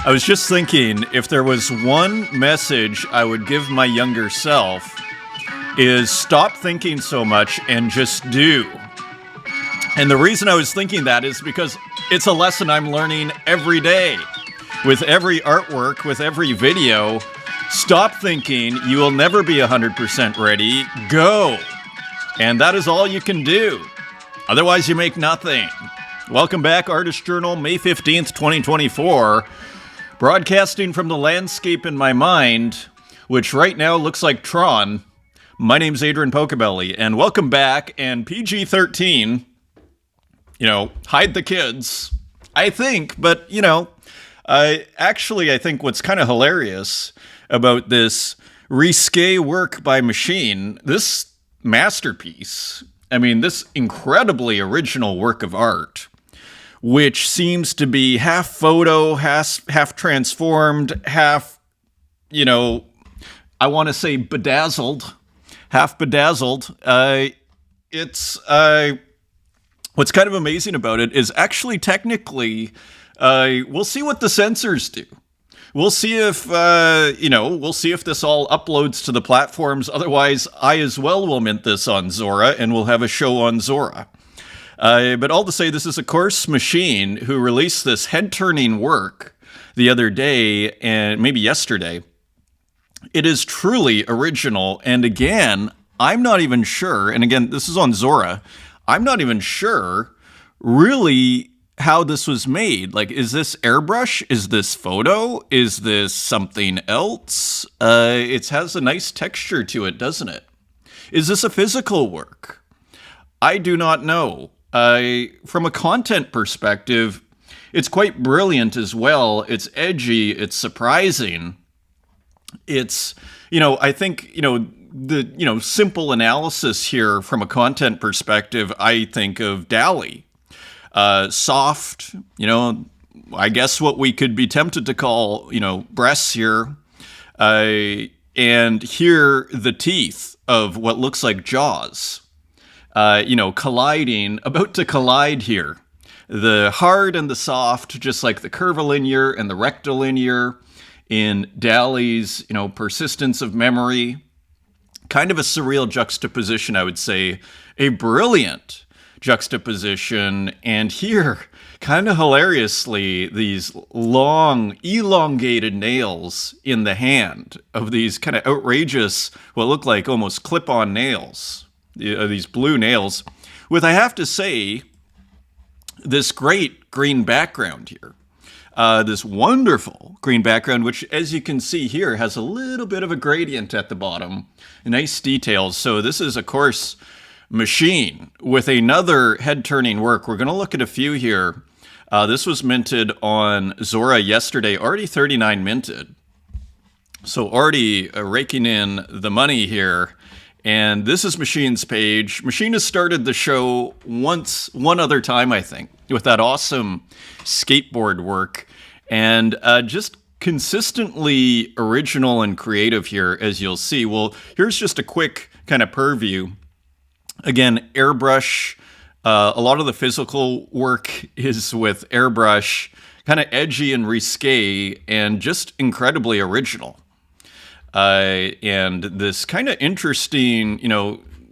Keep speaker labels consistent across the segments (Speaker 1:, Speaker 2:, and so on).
Speaker 1: I was just thinking, if there was one message I would give my younger self, is stop thinking so much and just do. And the reason I was thinking that is because it's a lesson I'm learning every day. With every artwork, with every video, stop thinking you will never be 100% ready. Go. And that is all you can do. Otherwise, you make nothing. Welcome back, Artist Journal, May 15th, 2024. Broadcasting from the landscape in my mind, which right now looks like Tron. My name's Adrian Pocobelli, and welcome back. And PG-13, hide the kids, I think. But, I think what's kind of hilarious about this risque work by machine, this masterpiece, this incredibly original work of art, which seems to be half photo, half transformed, half, I want to say bedazzled, half bedazzled. It's what's kind of amazing about it is actually technically, we'll see what the censors do. We'll see if, we'll see if this all uploads to the platforms. Otherwise, I as well will mint this on Zora, and we'll have a show on Zora. But all to say, this is, of course, Machine, who released this head-turning work the other day, and maybe yesterday. It is truly original, and again, I'm not even sure, and again, this is on Zora, I'm not even sure really how this was made. Like, is this airbrush? Is this photo? Is this something else? It has a nice texture to it, doesn't it? Is this a physical work? I do not know. From a content perspective, it's quite brilliant as well. It's edgy. It's surprising. It's, I think, the simple analysis here from a content perspective, I think of DALL-E. Soft, I guess what we could be tempted to call, breasts here. And here, the teeth of what looks like jaws. Colliding, about to collide here. The hard and the soft, just like the curvilinear and the rectilinear in DALL-E's, persistence of memory. Kind of a surreal juxtaposition, I would say. A brilliant juxtaposition. And here, kind of hilariously, these long, elongated nails in the hand of these kind of outrageous, what look like almost clip-on nails. These blue nails, with, I have to say, this great green background here. This wonderful green background, which, as you can see here, has a little bit of a gradient at the bottom. Nice details. So this is, of course, Machine with another head-turning work. We're going to look at a few here. This was minted on Zora yesterday, already 39 minted. So already raking in the money here. And this is Machine's page. Machine has started the show one other time, I think, with that awesome skateboard work. And just consistently original and creative here, as you'll see. Well, here's just a quick kind of purview. Again, airbrush. A lot of the physical work is with airbrush, kind of edgy and risque, and just incredibly original. And this kind of interesting,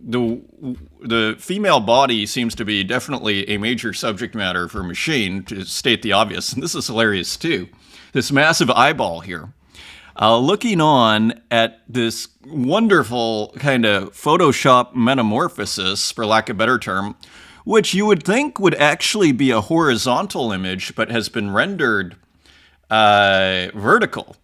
Speaker 1: the female body seems to be definitely a major subject matter for Machine, to state the obvious. And this is hilarious too. This massive eyeball here. Looking on at this wonderful kind of Photoshop metamorphosis, for lack of a better term, which you would think would actually be a horizontal image, but has been rendered vertical.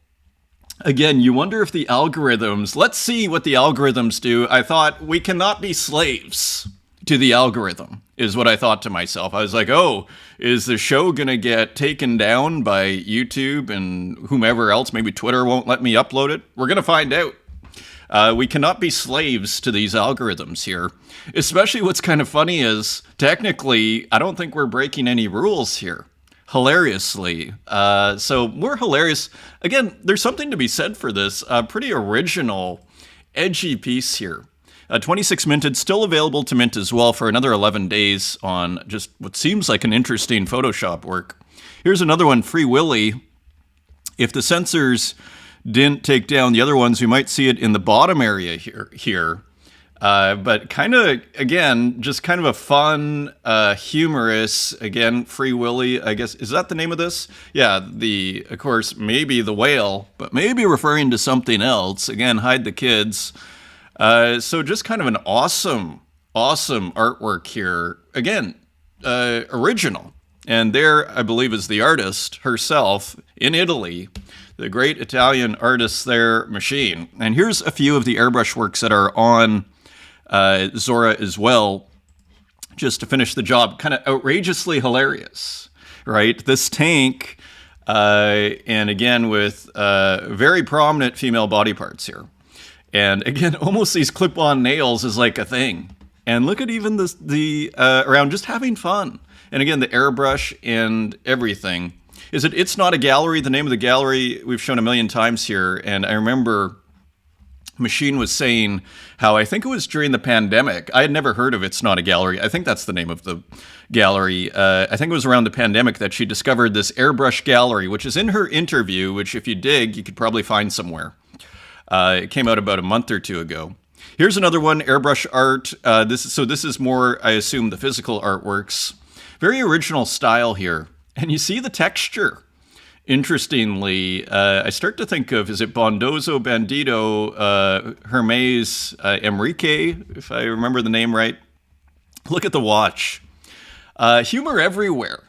Speaker 1: Again, you wonder if the algorithms, let's see what the algorithms do. I thought, we cannot be slaves to the algorithm, is what I thought to myself. I was like, oh, is the show going to get taken down by YouTube and whomever else? Maybe Twitter won't let me upload it. We're going to find out. We cannot be slaves to these algorithms here. Especially what's kind of funny is, technically, I don't think we're breaking any rules here. Hilariously. So more hilarious. Again, there's something to be said for this. Pretty original, edgy piece here. 26 minted, still available to mint as well for another 11 days on just what seems like an interesting Photoshop work. Here's another one, Free Willy. If the sensors didn't take down the other ones, we might see it in the bottom area here. But kind of, again, just kind of a fun, humorous, again, Free Willy, I guess. Is that the name of this? Yeah, of course, maybe the whale, but maybe referring to something else. Again, hide the kids. So just kind of an awesome artwork here. Again, original. And there, I believe, is the artist herself in Italy, the great Italian artist there, Machine. And here's a few of the airbrush works that are on Zora as well, just to finish the job. Kind of outrageously hilarious, right? This tank, and again with very prominent female body parts here. And again, almost these clip-on nails is like a thing. And look at even the around just having fun. And again, the airbrush and everything. It's Not a Gallery, the name of the gallery we've shown a million times here. And I remember Machine was saying how, I think it was during the pandemic, I had never heard of It's Not a Gallery. I think that's the name of the gallery. I think it was around the pandemic that she discovered this airbrush gallery, which is in her interview, which if you dig, you could probably find somewhere. It came out about a month or two ago. Here's another one, airbrush art. This is more, I assume, the physical artworks. Very original style here. And you see the texture. Interestingly, I start to think of, is it Bondoso Bandito Hermes Enrique, if I remember the name right? Look at the watch. Humor everywhere,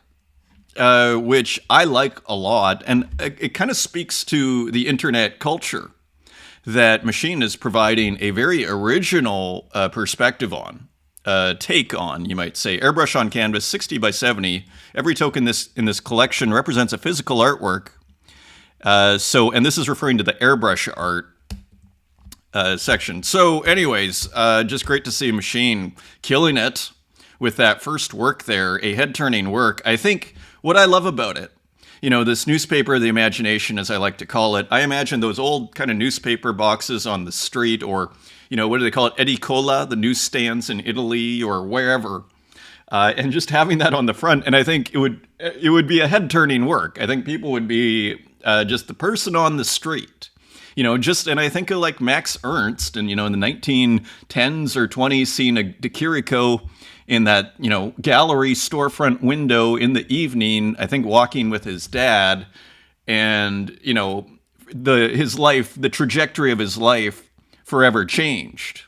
Speaker 1: which I like a lot. And it kind of speaks to the internet culture that Machine is providing a very original perspective on. Take on, you might say. Airbrush on canvas, 60 by 70. Every token in this collection represents a physical artwork. And this is referring to the airbrush art section. So anyways, just great to see Machine killing it with that first work there, a head-turning work. I think what I love about it, this newspaper of the imagination, as I like to call it, I imagine those old kind of newspaper boxes on the street, or what do they call it? Edicola, the newsstands in Italy or wherever. And just having that on the front. And I think it would be a head-turning work. I think people would be just the person on the street. And I think of like Max Ernst and, in the 1910s or 20s, seeing a De Chirico in that, gallery storefront window in the evening, I think walking with his dad, and, his life, the trajectory of his life forever changed.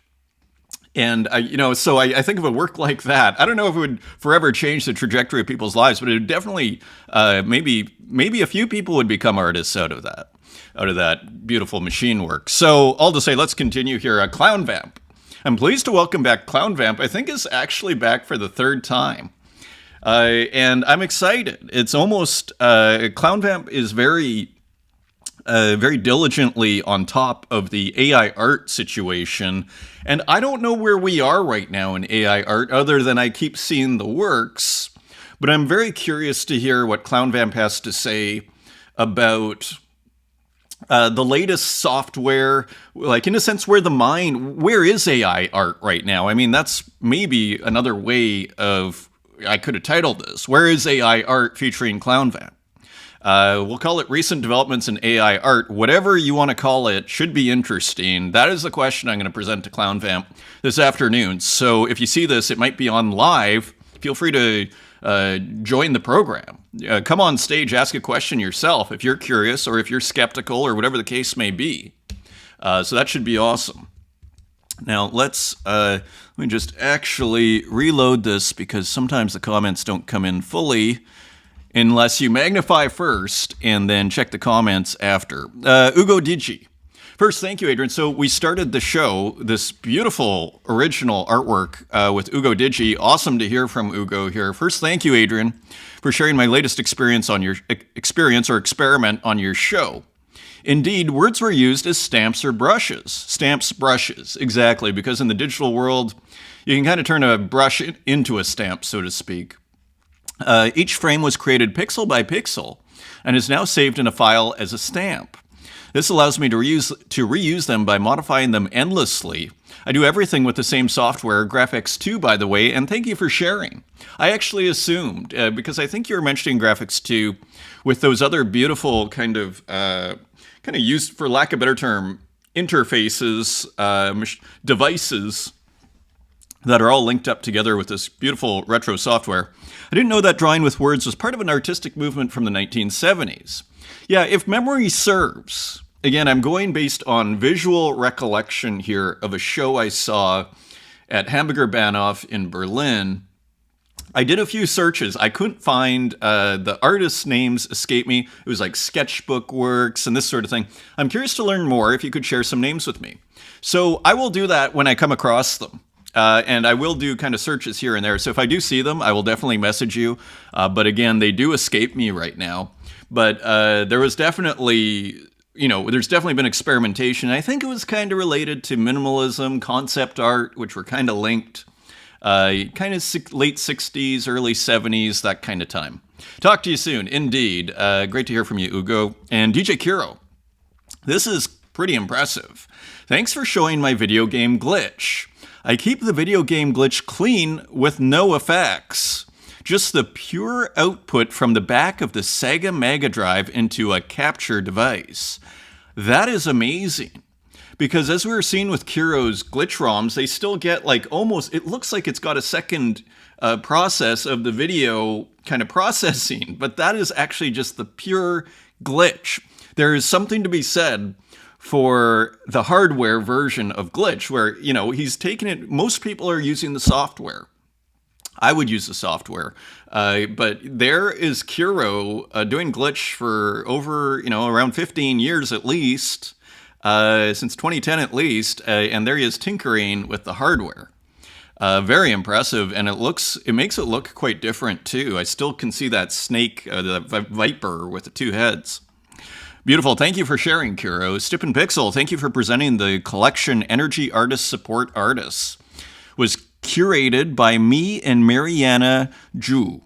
Speaker 1: And, so I think of a work like that. I don't know if it would forever change the trajectory of people's lives, but it would definitely, maybe a few people would become artists out of that beautiful Machine work. So all to say, let's continue here. Clown Vamp. I'm pleased to welcome back Clown Vamp. I think is actually back for the third time. And I'm excited. It's almost, Clown Vamp is very diligently on top of the AI art situation. And I don't know where we are right now in AI art, other than I keep seeing the works. But I'm very curious to hear what Clown Vamp has to say about the latest software, like in a sense, where is AI art right now? I mean, that's maybe another way I could have titled this, Where is AI Art featuring Clown Vamp? We'll call it recent developments in AI art. Whatever you want to call it should be interesting. That is the question I'm going to present to Clown Vamp this afternoon. So if you see this, it might be on live. Feel free to join the program. Come on stage, ask a question yourself if you're curious or if you're skeptical or whatever the case may be. So that should be awesome. Now let me just actually reload this, because sometimes the comments don't come in fully unless you magnify first and then check the comments after. Ugo Digi. First, thank you, Adrian. So we started the show, this beautiful original artwork with Ugo Digi. Awesome to hear from Ugo here. First, thank you, Adrian, for sharing my latest experiment on your show. Indeed, words were used as stamps or brushes. Stamps, brushes, exactly, because in the digital world, you can kind of turn a brush into a stamp, so to speak. Each frame was created pixel by pixel and is now saved in a file as a stamp. This allows me to reuse them by modifying them endlessly. I do everything with the same software, Graphics 2, by the way, and thank you for sharing. I actually assumed, because I think you were mentioning Graphics 2 with those other beautiful kind of used, for lack of a better term, interfaces, devices that are all linked up together with this beautiful retro software. I didn't know that drawing with words was part of an artistic movement from the 1970s. Yeah, if memory serves, again, I'm going based on visual recollection here of a show I saw at Hamburger Bahnhof in Berlin. I did a few searches. I couldn't find the artists' names escape me. It was like sketchbook works and this sort of thing. I'm curious to learn more if you could share some names with me. So I will do that when I come across them. And I will do kind of searches here and there. So if I do see them, I will definitely message you. But again, they do escape me right now. But there was definitely, there's definitely been experimentation. I think it was kind of related to minimalism, concept art, which were kind of linked. Kind of late 60s, early 70s, that kind of time. Talk to you soon, indeed. Great to hear from you, Ugo. And DJ Kiro, this is pretty impressive. Thanks for showing my video game glitch. I keep the video game glitch clean with no effects. Just the pure output from the back of the Sega Mega Drive into a capture device. That is amazing. Because as we were seeing with Kiro's glitch ROMs, they still get like almost, it looks like it's got a second process of the video kind of processing, but that is actually just the pure glitch. There is something to be said for the hardware version of glitch where, he's taken it, most people are using the software. I would use the software, but there is Kiro doing glitch for over, around 15 years at least, since 2010 at least, and there he is tinkering with the hardware. Very impressive, and it makes it look quite different too. I still can see that snake, the viper with the two heads. Beautiful. Thank you for sharing, Kiro. Stippen Pixel, thank you for presenting the collection Energy Artists Support Artists. Was curated by me and Mariana Ju.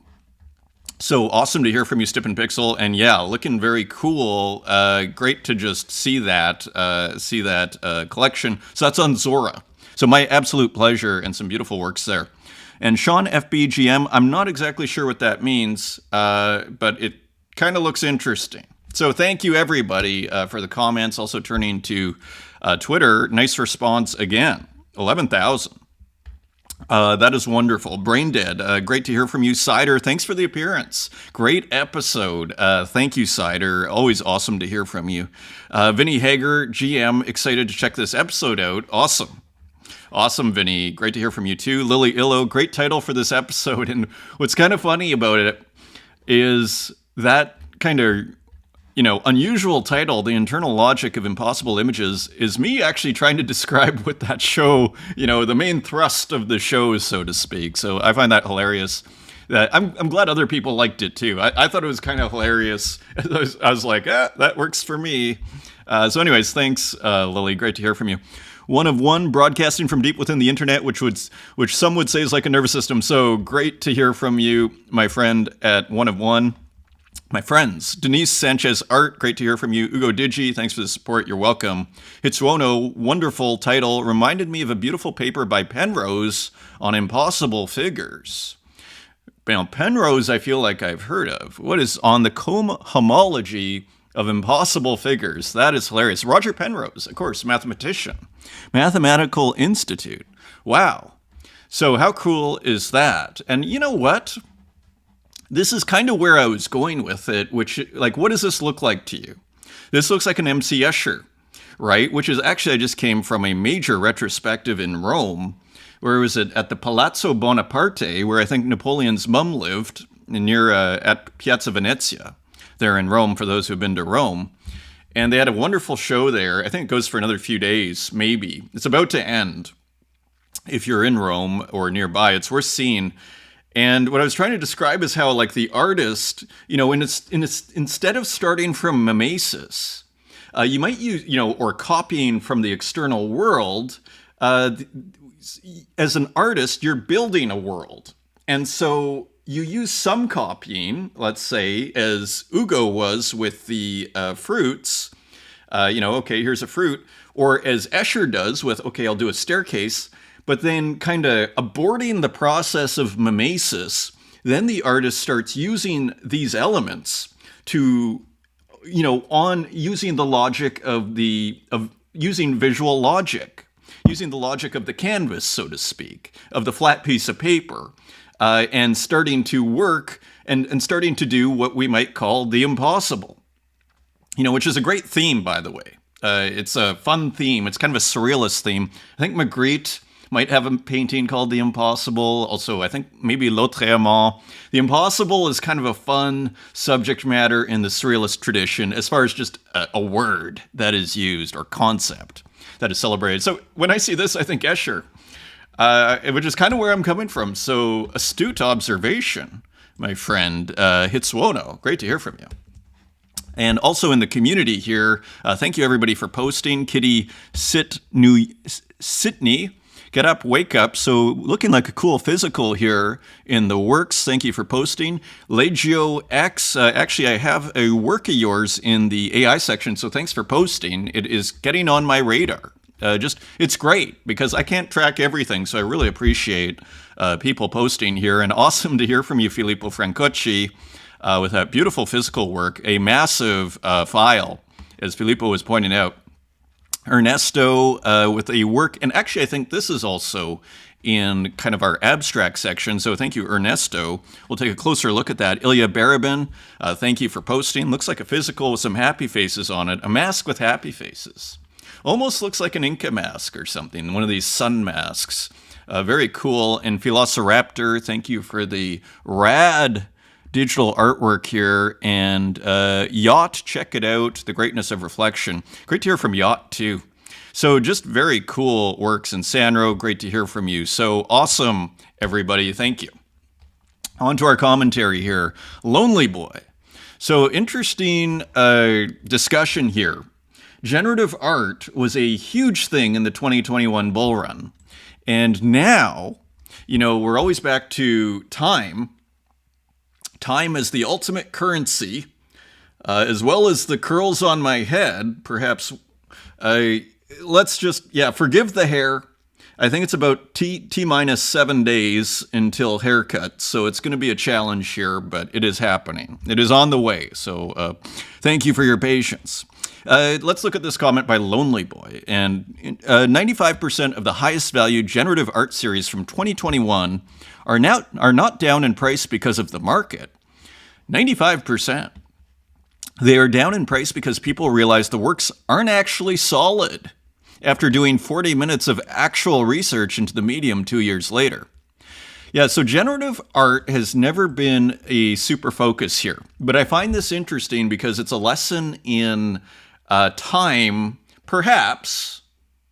Speaker 1: So awesome to hear from you, Stippen Pixel. And yeah, looking very cool. Great to just see that collection. So that's on Zora. So my absolute pleasure, and some beautiful works there. And Sean FBGM, I'm not exactly sure what that means, but it kind of looks interesting. So thank you, everybody, for the comments. Also turning to Twitter. Nice response again. 11,000. That is wonderful. Brain Dead, great to hear from you. Cider, thanks for the appearance. Great episode. Thank you, Cider. Always awesome to hear from you. Vinny Hager, GM, excited to check this episode out. Awesome. Awesome, Vinny. Great to hear from you, too. Lily Illo, great title for this episode. And what's kind of funny about it is that kind of unusual title, The Internal Logic of Impossible Images, is me actually trying to describe what that show, the main thrust of the show is, so to speak. So I find that hilarious. I'm glad other people liked it too. I thought it was kind of hilarious. I was like, that works for me. So anyways, thanks, Lily. Great to hear from you. One of One, broadcasting from deep within the internet, which some would say is like a nervous system. So great to hear from you, my friend at One of One. My friends, Denise Sanchez Art, great to hear from you. Ugo Digi, thanks for the support. You're welcome. Hitsuono, wonderful title. Reminded me of a beautiful paper by Penrose on impossible figures. Now, Penrose, I feel like I've heard of. What is on the homology of impossible figures? That is hilarious. Roger Penrose, of course, mathematician. Mathematical Institute. Wow. So how cool is that? And you know what? This is kind of where I was going with it, which, what does this look like to you? This looks like an M.C. Escher, right? Which is actually, I just came from a major retrospective in Rome, where it was at the Palazzo Bonaparte, where I think Napoleon's mum lived, near at Piazza Venezia, there in Rome, for those who've been to Rome. And they had a wonderful show there. I think it goes for another few days, maybe. It's about to end. If you're in Rome or nearby, it's worth seeing. And what I was trying to describe is how, the artist, instead of starting from mimesis, you might use, or copying from the external world, as an artist, you're building a world. And so you use some copying, let's say, as Ugo was with the fruits, Okay, here's a fruit. Or as Escher does with, okay, I'll do a staircase, but then kind of aborting the process of mimesis, then the artist starts using these elements to, on using the logic of using visual logic, using the logic of the canvas, so to speak, of the flat piece of paper, and starting to work and starting to do what we might call the impossible. Which is a great theme, by the way. It's a fun theme. It's kind of a surrealist theme. I think Magritte might have a painting called The Impossible. Also, I think maybe L'Autrement. The Impossible is kind of a fun subject matter in the surrealist tradition as far as just a word that is used or concept that is celebrated. So when I see this, I think Escher, which is kind of where I'm coming from. So astute observation, my friend Hitsuono. Great to hear from you. And also in the community here, thank you everybody for posting. Kitty Sitney, get up, wake up. So looking like a cool physical here in the works. Thank you for posting. Legio X, actually I have a work of yours in the AI section, so thanks for posting. It is getting on my radar. It's great because I can't track everything, so I really appreciate people posting here. And awesome to hear from you, Filippo Francocci. With that beautiful physical work, a massive file, as Filippo was pointing out. Ernesto with a work, and actually I think this is also in kind of our abstract section, so thank you, Ernesto. We'll take a closer look at that. Ilya Barabin, thank you for posting. Looks like a physical with some happy faces on it, a mask with happy faces. Almost looks like an Inca mask or something, one of these sun masks. Very cool. And Velociraptor, thank you for the rad digital artwork here. And Yacht, check it out, The Greatness of Reflection. Great to hear from Yacht, too. So just very cool works. And Sandro, great to hear from you. So awesome, everybody. Thank you. On to our commentary here. Lonely Boy. So interesting discussion here. Generative art was a huge thing in the 2021 bull run. And now, we're always back to time. Time is the ultimate currency, as well as the curls on my head. Perhaps, let's just, forgive the hair. I think it's about T minus 7 days until haircut. So it's going to be a challenge here, but it is happening. It is on the way. So thank you for your patience. Let's look at this comment by Lonely Boy. And 95% of the highest value generative art series from 2021 are not down in price because of the market. 95%. They are down in price because people realize the works aren't actually solid after doing 40 minutes of actual research into the medium 2 years later. Yeah, so generative art has never been a super focus here. But I find this interesting because it's a lesson in time, perhaps,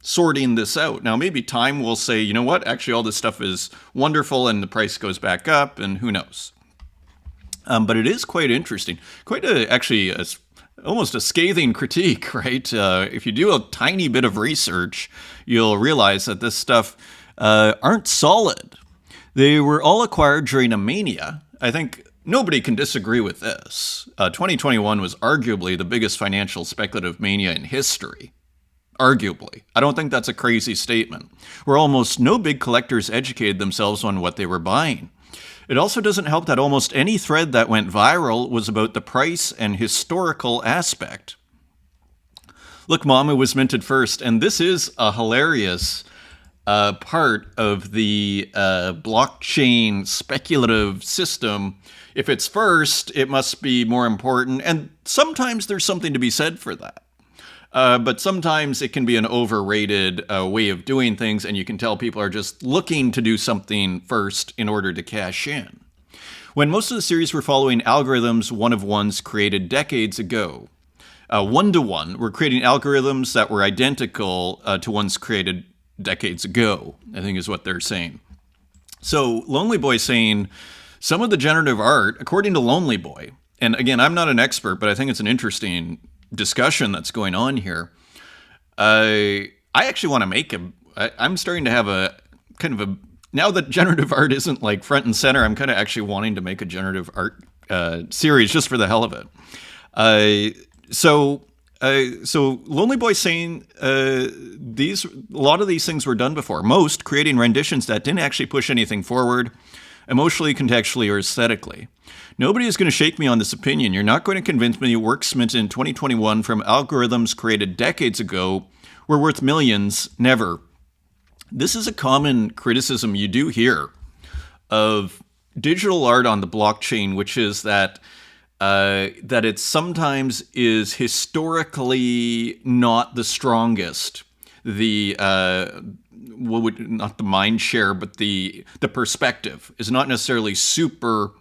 Speaker 1: sorting this out. Now, maybe time will say, you know what, actually all this stuff is wonderful and the price goes back up and who knows. But it is quite interesting. Quite almost a scathing critique, right? If you do a tiny bit of research, you'll realize that this stuff aren't solid. They were all acquired during a mania. I think nobody can disagree with this. 2021 was arguably the biggest financial speculative mania in history. Arguably. I don't think that's a crazy statement. Where almost no big collectors educated themselves on what they were buying. It also doesn't help that almost any thread that went viral was about the price and historical aspect. Look, Mama was minted first, and this is a hilarious part of the blockchain speculative system. If it's first, it must be more important, and sometimes there's something to be said for that. But sometimes it can be an overrated way of doing things, and you can tell people are just looking to do something first in order to cash in. When most of the series were following algorithms one-of-ones created decades ago, one-to-one, we're creating algorithms that were identical to ones created decades ago, I think is what they're saying. So Lonely Boy saying some of the generative art, according to Lonely Boy, and again, I'm not an expert, but I think it's an interesting discussion that's going on here. I actually want to make I'm starting to have a kind of a, now that generative art isn't like front and center, I'm kind of actually wanting to make a generative art series just for the hell of it. So So Lonely Boy saying a lot of these things were done before. Most creating renditions that didn't actually push anything forward, emotionally, contextually, or aesthetically. Nobody is going to shake me on this opinion. You're not going to convince me works minted in 2021 from algorithms created decades ago were worth millions. Never. This is a common criticism you do hear of digital art on the blockchain, which is that it sometimes is historically not the strongest. Not the mind share, but the perspective is not necessarily super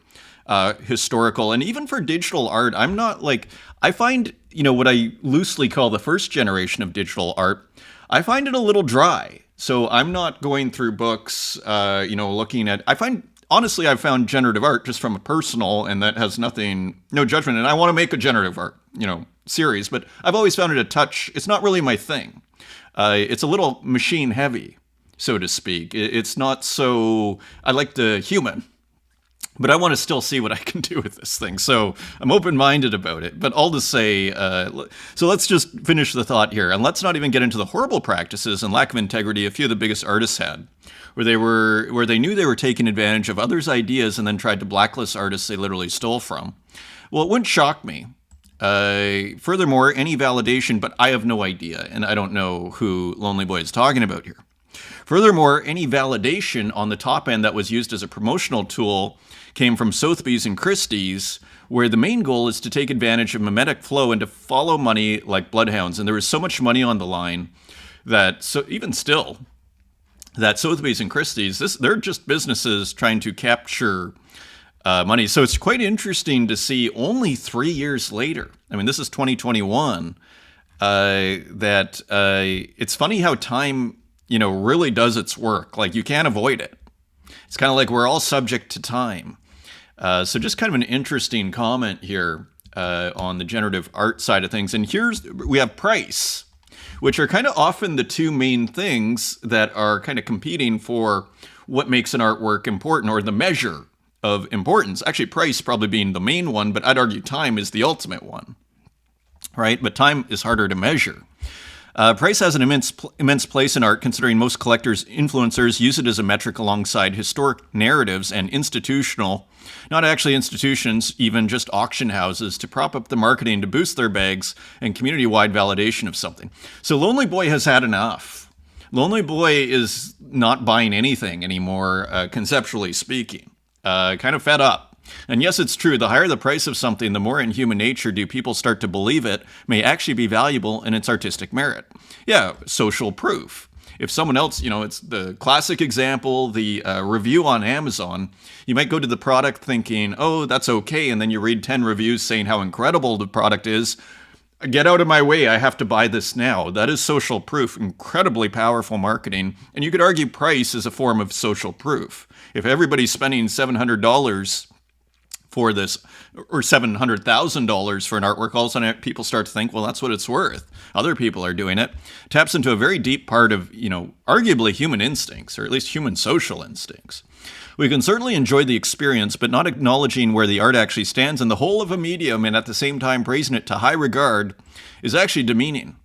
Speaker 1: historical. And even for digital art, I find, what I loosely call the first generation of digital art, I find it a little dry. So I'm not going through books, looking at, honestly, I've found generative art just from a personal, and that has no judgment. And I want to make a generative art, series, but I've always found it it's not really my thing. It's a little machine heavy, so to speak. It's not so, I like the human, but I want to still see what I can do with this thing. So I'm open-minded about it. But all to say, so let's just finish the thought here. And let's not even get into the horrible practices and lack of integrity a few of the biggest artists had, where they knew they were taking advantage of others' ideas and then tried to blacklist artists they literally stole from. Well, it wouldn't shock me. Furthermore, any validation, but I have no idea, and I don't know who Lonely Boy is talking about here. Furthermore, any validation on the top end that was used as a promotional tool came from Sotheby's and Christie's, where the main goal is to take advantage of mimetic flow and to follow money like bloodhounds. And there was so much money on the line that Sotheby's and Christie's, they're just businesses trying to capture money. So it's quite interesting to see only 3 years later, I mean, this is 2021, that it's funny how time, really does its work. Like, you can't avoid it. It's kind of like we're all subject to time. So just kind of an interesting comment here on the generative art side of things. And we have price, which are kind of often the two main things that are kind of competing for what makes an artwork important, or the measure of importance. Actually, price probably being the main one, but I'd argue time is the ultimate one, right? But time is harder to measure. Price has an immense place in art, considering most collectors, influencers use it as a metric alongside historic narratives and institutional, not actually institutions, even just auction houses, to prop up the marketing to boost their bags and community-wide validation of something. So Lonely Boy has had enough. Lonely Boy is not buying anything anymore, conceptually speaking. Kind of fed up. And yes, it's true. The higher the price of something, the more in human nature do people start to believe it may actually be valuable in its artistic merit. Yeah, social proof. If someone else, it's the classic example, the review on Amazon, you might go to the product thinking, oh, that's okay. And then you read 10 reviews saying how incredible the product is. Get out of my way. I have to buy this now. That is social proof, incredibly powerful marketing. And you could argue price is a form of social proof. If everybody's spending $700 for this, or $700,000 for an artwork, all of a sudden people start to think, well, that's what it's worth. Other people are doing it. Taps into a very deep part of, arguably human instincts, or at least human social instincts. We can certainly enjoy the experience, but not acknowledging where the art actually stands in the whole of a medium, and at the same time praising it to high regard, is actually demeaning.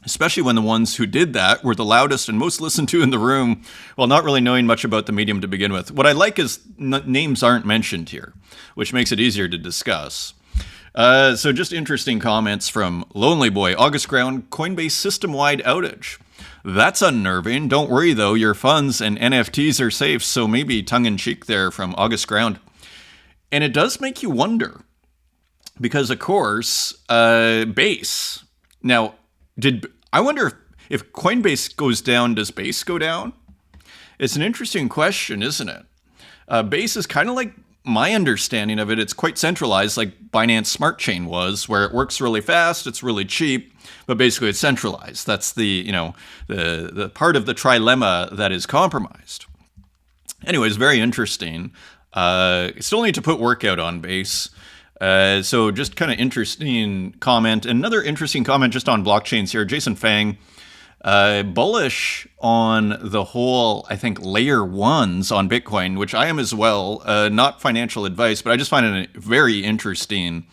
Speaker 1: Especially when the ones who did that were the loudest and most listened to in the room, while not really knowing much about the medium to begin with. What I like is names aren't mentioned here, which makes it easier to discuss. So just interesting comments from Lonely Boy. August Ground, Coinbase system-wide outage. That's unnerving. Don't worry, though. Your funds and NFTs are safe, so maybe tongue-in-cheek there from August Ground. And it does make you wonder, because, of course, Base. Now, I wonder if Coinbase goes down, does Base go down? It's an interesting question, isn't it? Base is kind of like, my understanding of it, it's quite centralized, like Binance Smart Chain was, where it works really fast, it's really cheap, but basically it's centralized. That's the part of the trilemma that is compromised. Anyways, very interesting. Still need to put work out on Base. So just kind of interesting comment. Another interesting comment just on blockchains here. Jason Fang, bullish on the whole, I think, layer ones on Bitcoin, which I am as well. Not financial advice, but I just find it a very interesting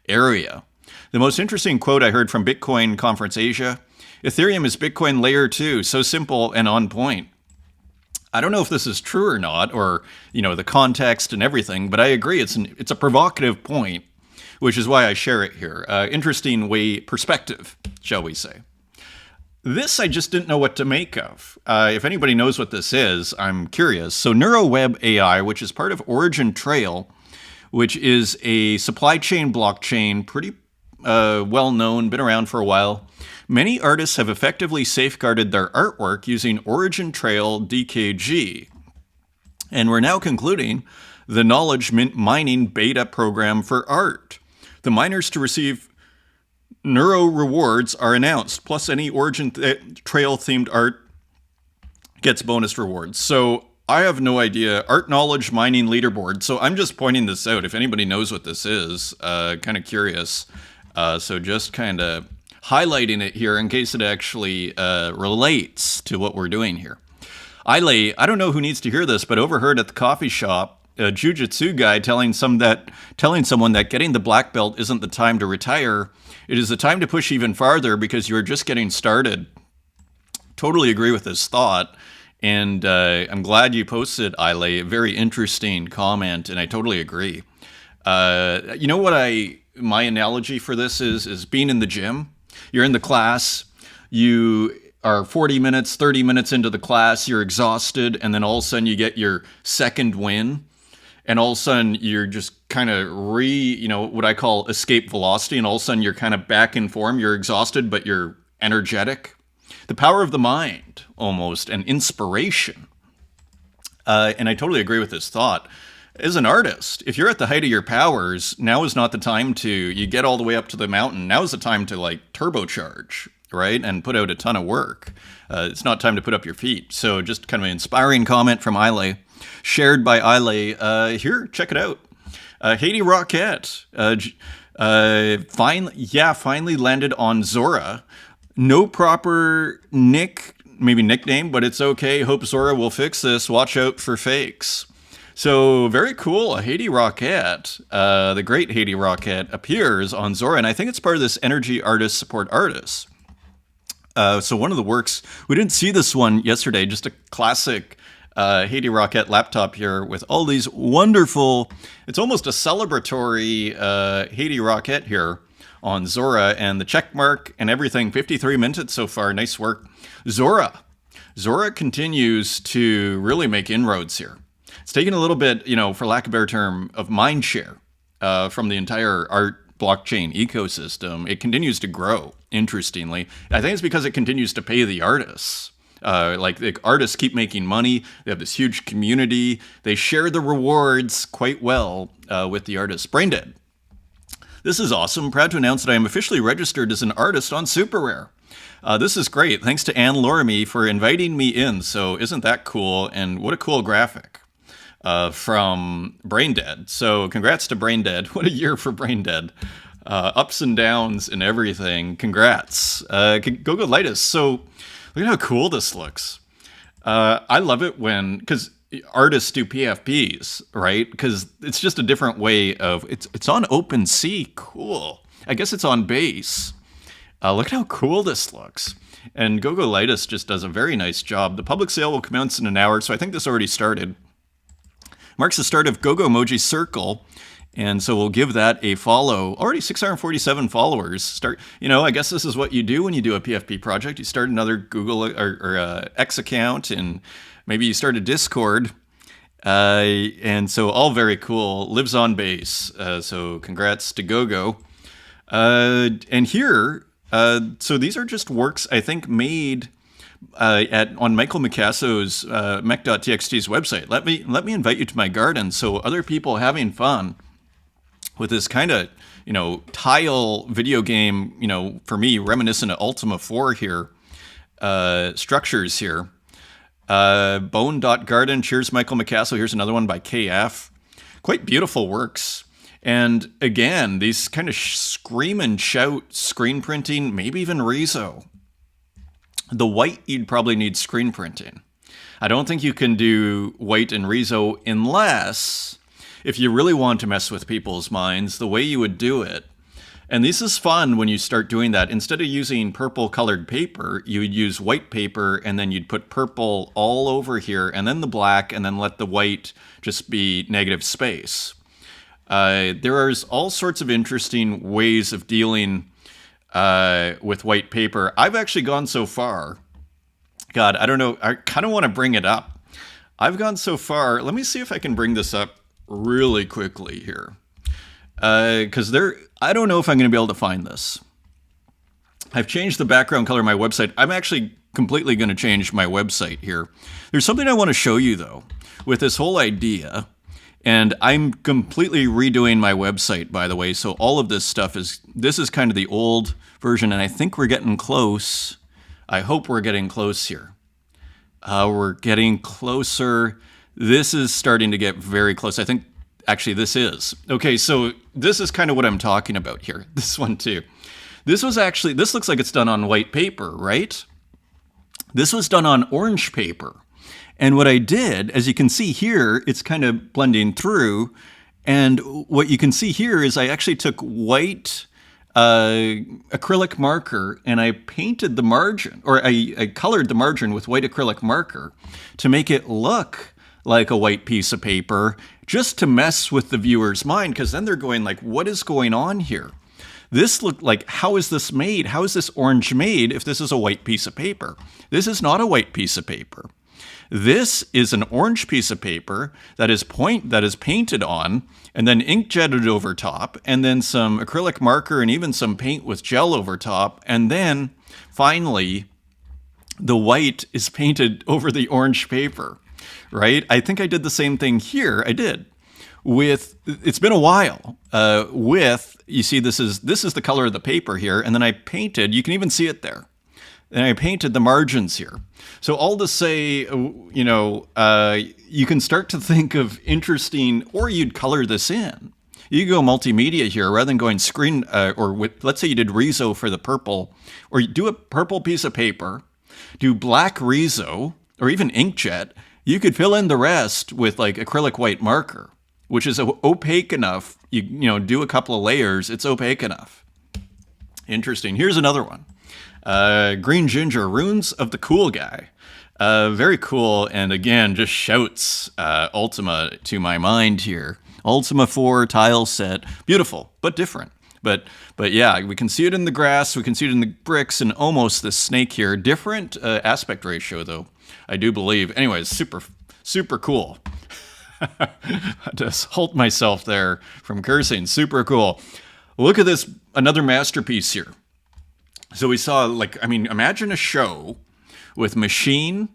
Speaker 1: area. The most interesting quote I heard from Bitcoin Conference Asia: Ethereum is Bitcoin layer 2, so simple and on point. I don't know if this is true or not, or, the context and everything, but I agree it's a provocative point, which is why I share it here. Interesting perspective, shall we say. This I just didn't know what to make of. If anybody knows what this is, I'm curious. So NeuroWeb AI, which is part of Origin Trail, which is a supply chain blockchain, pretty well known, been around for a while. Many artists have effectively safeguarded their artwork using Origin Trail DKG. And we're now concluding the knowledge mining beta program for art. The miners to receive Neuro rewards are announced, plus any Origin Trail themed art gets bonus rewards. So I have no idea. Art knowledge mining leaderboard. So I'm just pointing this out. If anybody knows what this is, kind of curious. So just kind of highlighting it here in case it actually relates to what we're doing here. I don't know who needs to hear this, but overheard at the coffee shop, a jiu-jitsu guy telling someone that getting the black belt isn't the time to retire. It is the time to push even farther because you're just getting started. Totally agree with this thought. And I'm glad you posted, Ile. A very interesting comment, and I totally agree. You know what my analogy for this is being in the gym. You're in the class, you are 40 minutes, 30 minutes into the class, you're exhausted, and then all of a sudden you get your second win, and all of a sudden you're just kind of what I call escape velocity, and all of a sudden you're kind of back in form, you're exhausted, but you're energetic. The power of the mind, almost, and inspiration. And I totally agree with this thought. As an artist, if you're at the height of your powers, now is not the time you get all the way up to the mountain. Now is the time to turbocharge, right? And put out a ton of work. It's not time to put up your feet. So just kind of an inspiring comment from Ile, shared by Ile. Here, check it out. Haiti Rocket, finally landed on Zora. No proper nickname, but it's okay. Hope Zora will fix this. Watch out for fakes. So very cool. A Haiti Rocket, the great Haiti Rocket, appears on Zora, and I think it's part of this Energy Artists Support Artists. So one of the works, we didn't see this one yesterday, just a classic Haiti Rocket laptop here with all these wonderful, it's almost a celebratory Haiti Rocket here on Zora, and the check mark and everything, 53 minutes so far, nice work. Zora continues to really make inroads here. It's taken a little bit, for lack of a better term, of mind share from the entire art blockchain ecosystem. It continues to grow, interestingly. I think it's because it continues to pay the artists. The artists keep making money. They have this huge community. They share the rewards quite well with the artists. Braindead. This is awesome. Proud to announce that I am officially registered as an artist on SuperRare. This is great. Thanks to Anne Lorimy for inviting me in. So isn't that cool? And what a cool graphic from Braindead. So congrats to Braindead. What a year for Braindead. Ups and downs and everything. Congrats. Go Lightus. So look at how cool this looks. I love it because artists do PFPs, right? Because it's just a different way of, it's on OpenSea. Cool. I guess it's on base. Look at how cool this looks. And Lightus just does a very nice job. The public sale will commence in an hour, so I think this already started. Marks the start of Gogo Emoji Circle, and so we'll give that a follow. Already 647 followers. I guess this is what you do when you do a PFP project. You start another Google or X account, and maybe you start a Discord. And so all very cool. Lives on base. So congrats to Gogo. And here, so these are just works, I think, made on Michael Micasso's mech.txt's website. Let me invite you to my garden. So other people having fun with this kind of, tile video game, for me, reminiscent of Ultima 4 here, structures here. Bone.garden, cheers Michael Micasso. Here's another one by KF. Quite beautiful works. And again, these kind of scream and shout screen printing, maybe even Rezo. The white, you'd probably need screen printing. I don't think you can do white and Rezo unless, if you really want to mess with people's minds, the way you would do it, And this is fun when you start doing that. Instead of using purple colored paper, you would use white paper and then you'd put purple all over here and then the black and then let the white just be negative space. There is all sorts of interesting ways of dealing with white paper. I've actually gone so far. God, I don't know. I kind of want to bring it up. I've gone so far. Let me see if I can bring this up really quickly here. Because I don't know if I'm going to be able to find this. I've changed the background color of my website. I'm actually completely going to change my website here. There's something I want to show you, though, with this whole idea. And I'm completely redoing my website, by the way. So all of this stuff this is kind of the old version. And I think we're getting close. I hope we're getting close here. We're getting closer. This is starting to get very close. I think actually this is. Okay, so this is kind of what I'm talking about here. This one too. This looks like it's done on white paper, right? This was done on orange paper. And what I did, as you can see here, it's kind of blending through. And what you can see here is I actually took white acrylic marker and I painted the margin, or I colored the margin with white acrylic marker to make it look like a white piece of paper, just to mess with the viewer's mind, because then they're going like, what is going on here? This looked like, how is this made? How is this orange made if this is a white piece of paper? This is not a white piece of paper. This is an orange piece of paper that is painted on and then ink jetted over top, and then some acrylic marker and even some paint with gel over top. And then finally, the white is painted over the orange paper, right? I think I did the same thing here. I did. It's been a while. You see, this is the color of the paper here. And then I painted, you can even see it there. And I painted the margins here. So all to say, you can start to think of interesting, or you'd color this in. You go multimedia here rather than going screen, let's say you did Rezo for the purple, or you do a purple piece of paper, do black Rezo, or even inkjet. You could fill in the rest with like acrylic white marker, which is opaque enough. You do a couple of layers, it's opaque enough. Interesting. Here's another one. Green Ginger, Runes of the Cool Guy. Very cool, and again, just shouts Ultima to my mind here. Ultima 4 tile set. Beautiful, but different. But yeah, we can see it in the grass, we can see it in the bricks, and almost the snake here. Different aspect ratio, though, I do believe. Anyways, super cool. Just hold myself there from cursing. Super cool. Look at this, another masterpiece here. So we saw, imagine a show with Machine,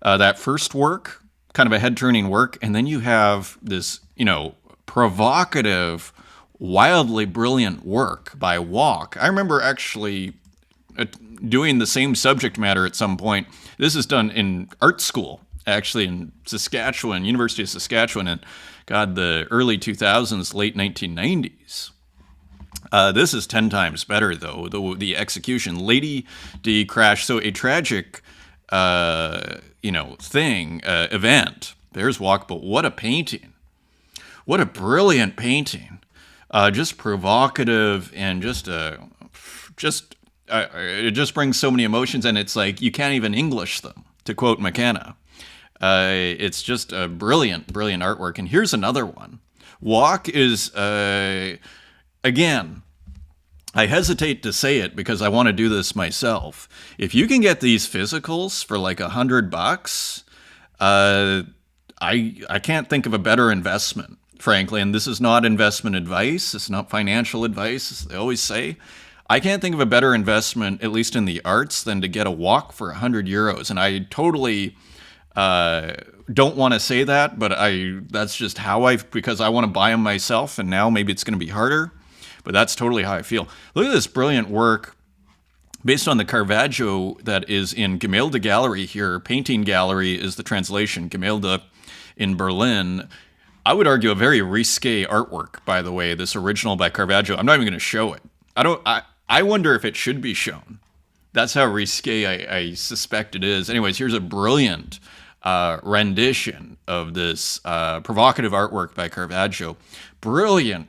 Speaker 1: that first work, kind of a head-turning work, and then you have this, provocative, wildly brilliant work by Walk. I remember actually doing the same subject matter at some point. This is done in art school, actually, in Saskatchewan, University of Saskatchewan, in, the early 2000s, late 1990s. This is 10 times better, though. The execution, Lady D crash. So a tragic, event. There's Walk, but what a painting! What a brilliant painting! Just provocative and it just brings so many emotions, and it's like you can't even English them. To quote McKenna, it's just a brilliant artwork. And here's another one. Walk is. Again, I hesitate to say it because I want to do this myself. If you can get these physicals for like $100, I can't think of a better investment, frankly. And this is not investment advice. It's not financial advice, as they always say. I can't think of a better investment, at least in the arts, than to get a Walk for €100. And I totally don't want to say that, but that's just how because I want to buy them myself, and now maybe it's going to be harder. But that's totally how I feel. Look at this brilliant work based on the Caravaggio that is in Gemälde Gallery here. Painting Gallery is the translation. Gemälde in Berlin. I would argue a very risque artwork, by the way, this original by Caravaggio. I'm not even going to show it. I wonder if it should be shown. That's how risque I suspect it is. Anyways, here's a brilliant rendition of this provocative artwork by Caravaggio. Brilliant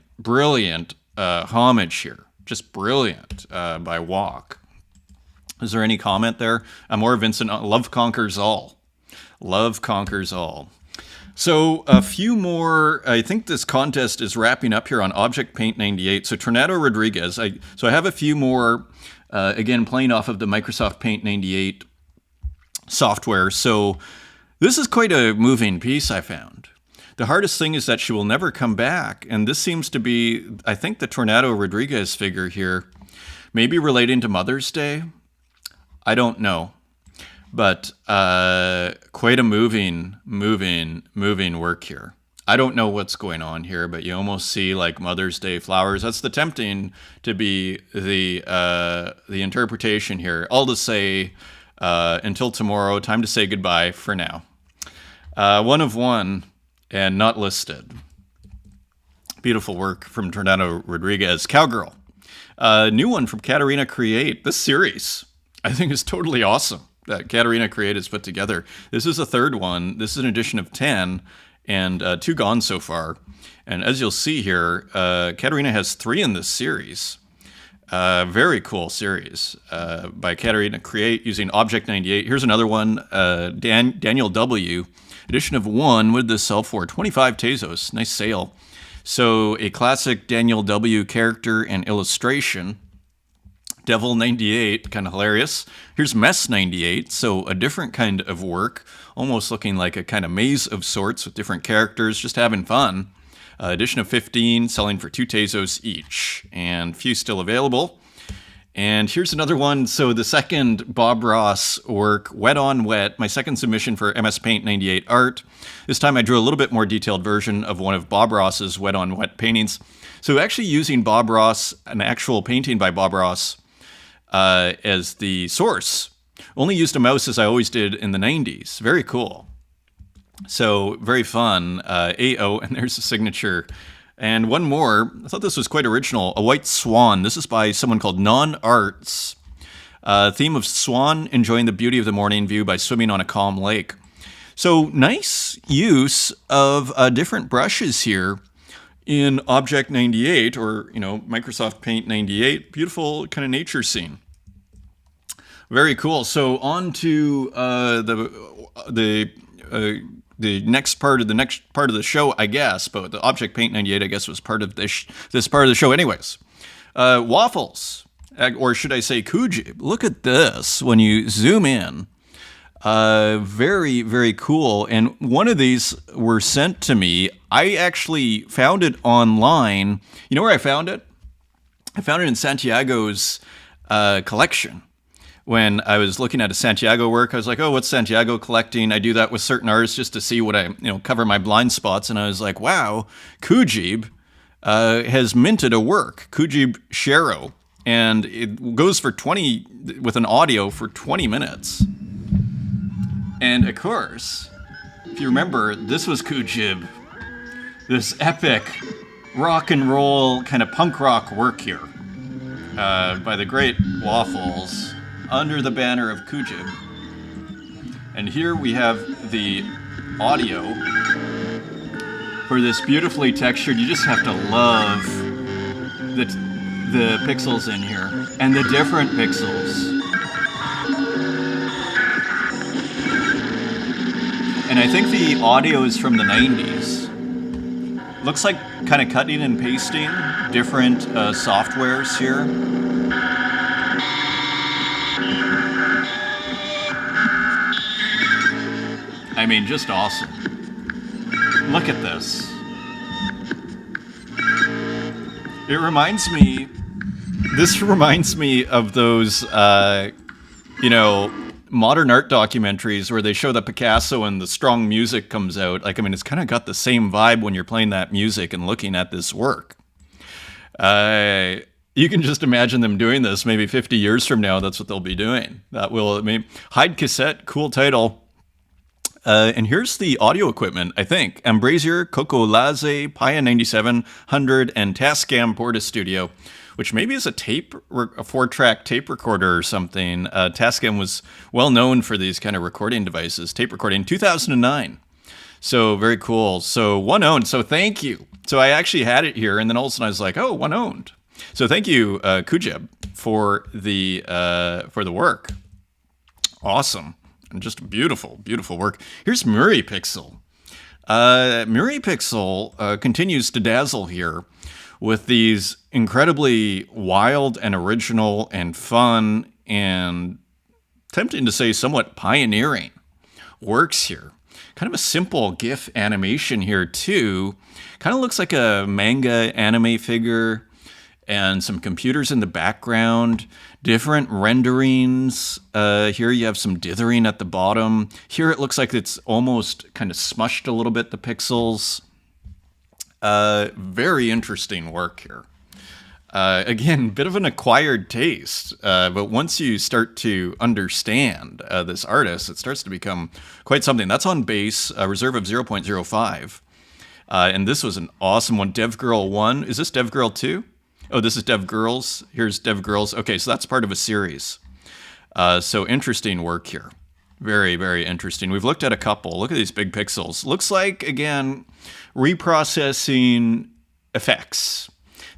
Speaker 1: homage here. just brilliant by Walk. Is there any comment there? More Vincent, love conquers all. Love conquers all. So a few more, I think this contest is wrapping up here on Object Paint 98. So Tornado Rodriguez, I have a few more, again, playing off of the Microsoft Paint 98 software. So this is quite a moving piece, I found. The hardest thing is that she will never come back. And this seems to be, I think, the Tornado Rodriguez figure here, maybe relating to Mother's Day. I don't know. But quite a moving work here. I don't know what's going on here, but you almost see like Mother's Day flowers. That's the tempting to be the interpretation here. All to say, until tomorrow, time to say goodbye for now. One of one and not listed. Beautiful work from Tornado Rodriguez. Cowgirl. New one from Katarina Create. This series, I think, is totally awesome. That Katarina Create has put together. This is the third one. This is an edition of 10, and 2 gone so far. And as you'll see here, Katarina has 3 in this series. Very cool series by Katarina Create using Object 98. Here's another one, Daniel W. Edition of 1. What did this sell for? 25 Tezos. Nice sale. So a classic Daniel W. character and illustration. Devil 98, kind of hilarious. Here's Mess 98, so a different kind of work, almost looking like a kind of maze of sorts with different characters, just having fun. Edition of 15, selling for 2 Tezos each, and few still available. And here's another one. So the second Bob Ross work, Wet on Wet, my second submission for MS Paint 98 art. This time I drew a little bit more detailed version of one of Bob Ross's Wet on Wet paintings. So actually using Bob Ross, an actual painting by Bob Ross, as the source. Only used a mouse as I always did in the 90s. Very cool. So very fun. AO, and there's the signature. And one more. I thought this was quite original. A White Swan. This is by someone called Non Arts. Theme of swan enjoying the beauty of the morning view by swimming on a calm lake. So nice use of different brushes here in Object 98, or, Microsoft Paint 98. Beautiful kind of nature scene. Very cool. So on to the next part of the show, I guess. But the Object Paint 98, I guess, was part of this part of the show, anyways. Waffles, or should I say Kujib? Look at this when you zoom in. Very, very cool. And one of these were sent to me. I actually found it online. You know where I found it? I found it in Santiago's collection. When I was looking at a Santiago work, I was like, oh, what's Santiago collecting? I do that with certain artists just to see what I, cover my blind spots. And I was like, wow, Kujib has minted a work, Kujib Shero. And it goes for 20, with an audio for 20 minutes. And of course, if you remember, this was Kujib. This epic rock and roll kind of punk rock work here by the great Waffles under the banner of Kujib. And here we have the audio for this beautifully textured. You just have to love the pixels in here and the different pixels. And I think the audio is from the 90s. Looks like kind of cutting and pasting different softwares here. I mean, just awesome. Look at this. This reminds me of those, modern art documentaries where they show the Picasso and the strong music comes out. It's kind of got the same vibe when you're playing that music and looking at this work. You can just imagine them doing this maybe 50 years from now. That's what they'll be doing. Hide Cassette, cool title. And here's the audio equipment, I think. Embrasier, Coco Laze, Paya 9700, and Tascam Porta Studio, which maybe is a 4-track tape recorder or something. Tascam was well known for these kind of recording devices. Tape recording, 2009. So very cool. So one owned. So thank you. So I actually had it here, and then all of a sudden I was like, oh, one owned. So thank you, Kujeb, for the work. Awesome. And just beautiful, beautiful work. Here's Murray Pixel. Murray Pixel continues to dazzle here with these incredibly wild and original and fun and tempting to say somewhat pioneering works here. Kind of a simple GIF animation here too. Kind of looks like a manga anime figure, and some computers in the background, different renderings. Here you have some dithering at the bottom. Here it looks like it's almost kind of smushed a little bit, the pixels. Very interesting work here. Again, bit of an acquired taste, but once you start to understand this artist, it starts to become quite something. That's on base, a reserve of 0.05. And this was an awesome one. DevGirl 1. Is this DevGirl 2? Oh, this is DevGirls. Here's DevGirls. Okay, so that's part of a series. So interesting work here. Very, very interesting. We've looked at a couple. Look at these big pixels. Looks like, again, reprocessing effects.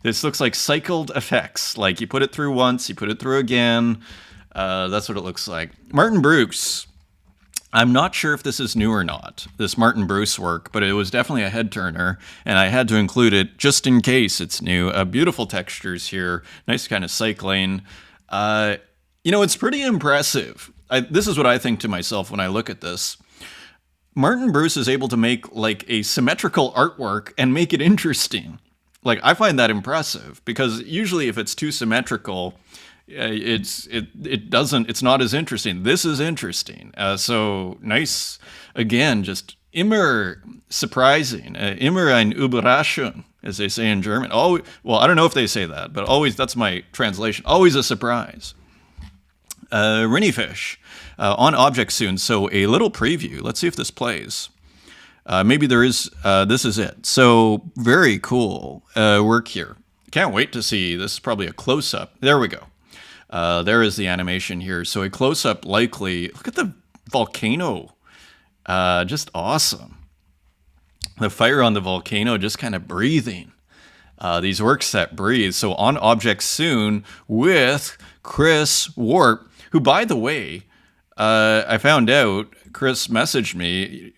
Speaker 1: This looks like cycled effects. Like you put it through once, you put it through again. That's what it looks like. Martin Bruce. I'm not sure if this is new or not, this Martin Bruce work, but it was definitely a head turner, and I had to include it just in case it's new. Beautiful textures here, nice kind of cycling. It's pretty impressive. This is what I think to myself when I look at this. Martin Bruce is able to make like a symmetrical artwork and make it interesting. Like, I find that impressive, because usually if it's too symmetrical, it's not as interesting. This is interesting. So nice, again, just immer surprising. Immer ein Überraschung, as they say in German. Well, I don't know if they say that, but always, that's my translation. Always a surprise. Rinnyfish, on object soon. So a little preview. Let's see if this plays. Maybe there is, this is it. So very cool work here. Can't wait to see. This is probably a close-up. There we go. There is the animation here. So a close-up likely. Look at the volcano. Just awesome. The fire on the volcano just kind of breathing. These works that breathe. So on object soon with Chris Warp, who, by the way, I found out, Chris messaged me,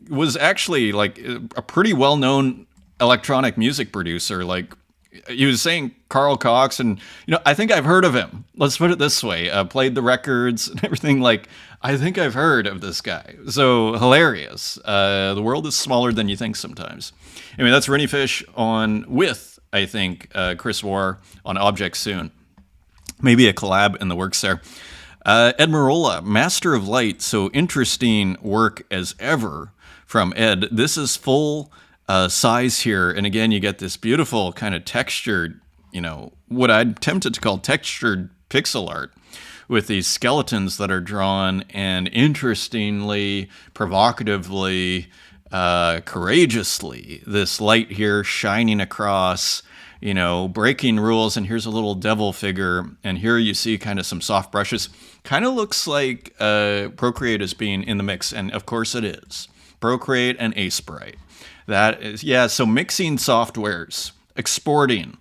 Speaker 1: was actually like a pretty well-known electronic music producer. Like, he was saying Carl Cox, and I think I've heard of him. Let's put it this way: played the records and everything. Like, I think I've heard of this guy. So hilarious. The world is smaller than you think sometimes. Anyway, that's Rinnyfish on with, I think, Chris War on Object Soon. Maybe a collab in the works there. Ed Marola, Master of Light. So interesting work as ever from Ed. This is full size here. And again, you get this beautiful kind of textured, what I'd tempted to call textured pixel art with these skeletons that are drawn, and interestingly, provocatively, courageously, this light here shining across, breaking rules. And here's a little devil figure. And here you see kind of some soft brushes. Kind of looks like Procreate is being in the mix. And of course it is. Procreate and Aseprite. That is, yeah, so mixing softwares, exporting,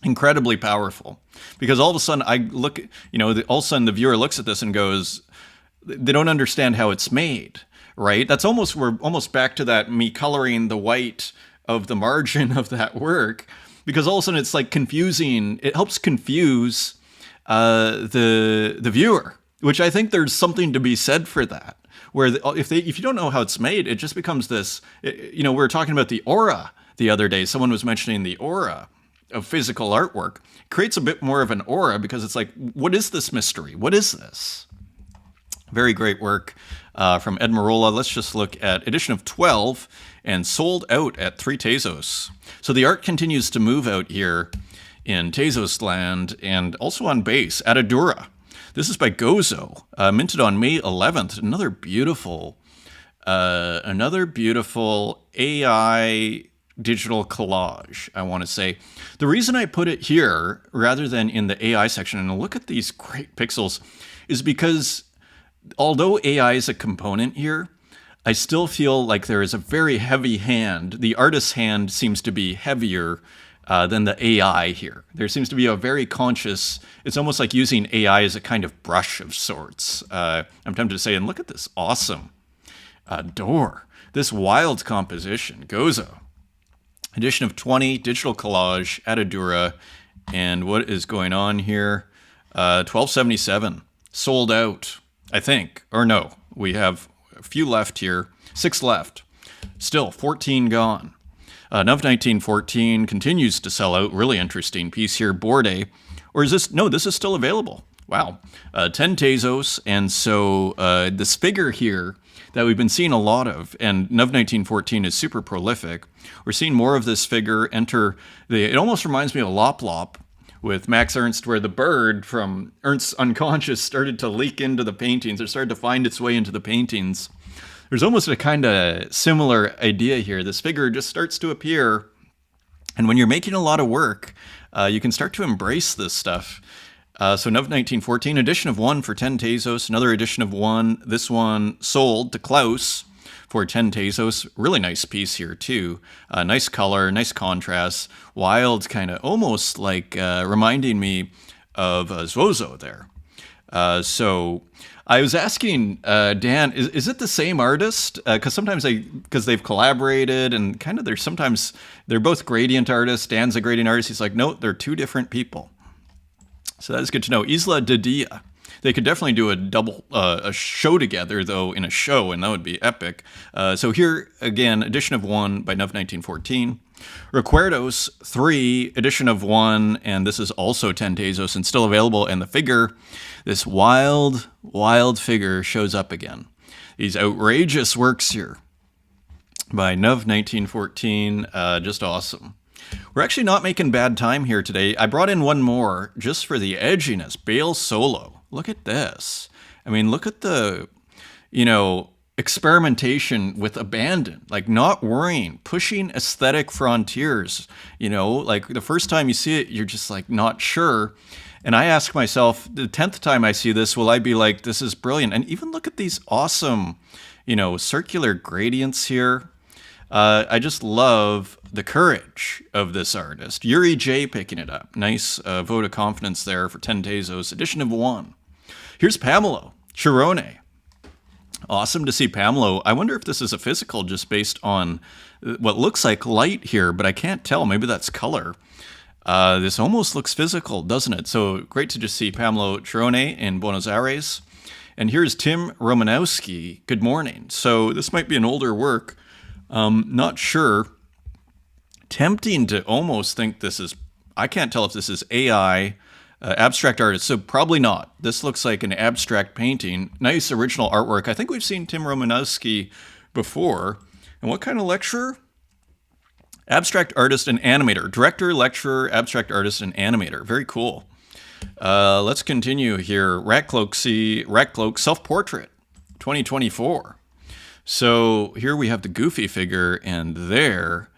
Speaker 1: incredibly powerful. Because all of a sudden I look, all of a sudden the viewer looks at this and goes, they don't understand how it's made, right? We're almost back to that, me coloring the white of the margin of that work. Because all of a sudden it's like confusing. It helps confuse the viewer, which I think there's something to be said for that. Where if you don't know how it's made, it just becomes this. We were talking about the aura the other day. Someone was mentioning the aura of physical artwork. It creates a bit more of an aura, because it's like, what is this mystery? What is this? Very great work from Ed Marola. Let's just look at edition of 12 and sold out at 3 Tezos. So the art continues to move out here in Tezos land, and also on base, Atadura. This is by Gozo, minted on May 11th. Another beautiful AI digital collage, I want to say. The reason I put it here rather than in the AI section, and look at these great pixels, is because although AI is a component here, I still feel like there is a very heavy hand. The artist's hand seems to be heavier than the AI here. There seems to be a very conscious, it's almost like using AI as a kind of brush of sorts. I'm tempted to say, and look at this awesome door. This wild composition, Gozo. Edition of 20, digital collage, Atadura. And what is going on here? 1277, sold out, I think. Or no, we have a few left here. 6 left. Still, 14 gone. Nov 1914 continues to sell out. Really interesting piece here. Borde. Or is this? No, this is still available. Wow. 10 Tezos. And so this figure here that we've been seeing a lot of, and Nov 1914 is super prolific. We're seeing more of this figure enter it almost reminds me of Lop Lop with Max Ernst, where the bird from Ernst's unconscious started to leak into the paintings, or started to find its way into the paintings. There's almost a kind of similar idea here. This figure just starts to appear, and when you're making a lot of work, you can start to embrace this stuff. So Nov 1914, edition of 1 for 10 Tezos, another edition of 1. This one sold to Klaus for 10 Tezos. Really nice piece here too. Nice color, nice contrast, wild, kind of almost like reminding me of Zwozo there. So I was asking Dan, is it the same artist? Because sometimes because they've collaborated, and kind of they're both gradient artists. Dan's a gradient artist. He's like, no, they're two different people. So that is good to know. Isla de Dia. They could definitely do a show together, though, in a show, and that would be epic. So here, again, edition of 1 by Nov 1914. Recuerdos 3, edition of 1, and this is also 10 Tezos and still available. And the figure, this wild, wild figure shows up again. These outrageous works here by Nov 1914, just awesome. We're actually not making bad time here today. I brought in one more just for the edginess. Bale Solo. Look at this. I mean, look at the, experimentation with abandon, like not worrying, pushing aesthetic frontiers. Like the first time you see it, you're just like not sure. And I ask myself, the 10th time I see this, will I be like, this is brilliant? And even look at these awesome, circular gradients here. I just love the courage of this artist. Yuri J picking it up. Nice vote of confidence there for 10 Tezos, edition of 1. Here's Pamelo, Chirone. Awesome to see Pamelo. I wonder if this is a physical just based on what looks like light here, but I can't tell. Maybe that's color. This almost looks physical, doesn't it? So great to just see Pamelo Chirone in Buenos Aires. And here's Tim Romanowski. Good morning. So this might be an older work. Not sure. Tempting to almost think this is, I can't tell if this is AI, abstract artist, so probably not. This looks like an abstract painting. Nice original artwork. I think we've seen Tim Romanowski before. And what kind of lecturer? Abstract artist and animator. Director, lecturer, abstract artist, and animator. Very cool. Let's continue here. Rat Cloak, self-portrait, 2024. So here we have the Goofy figure, and there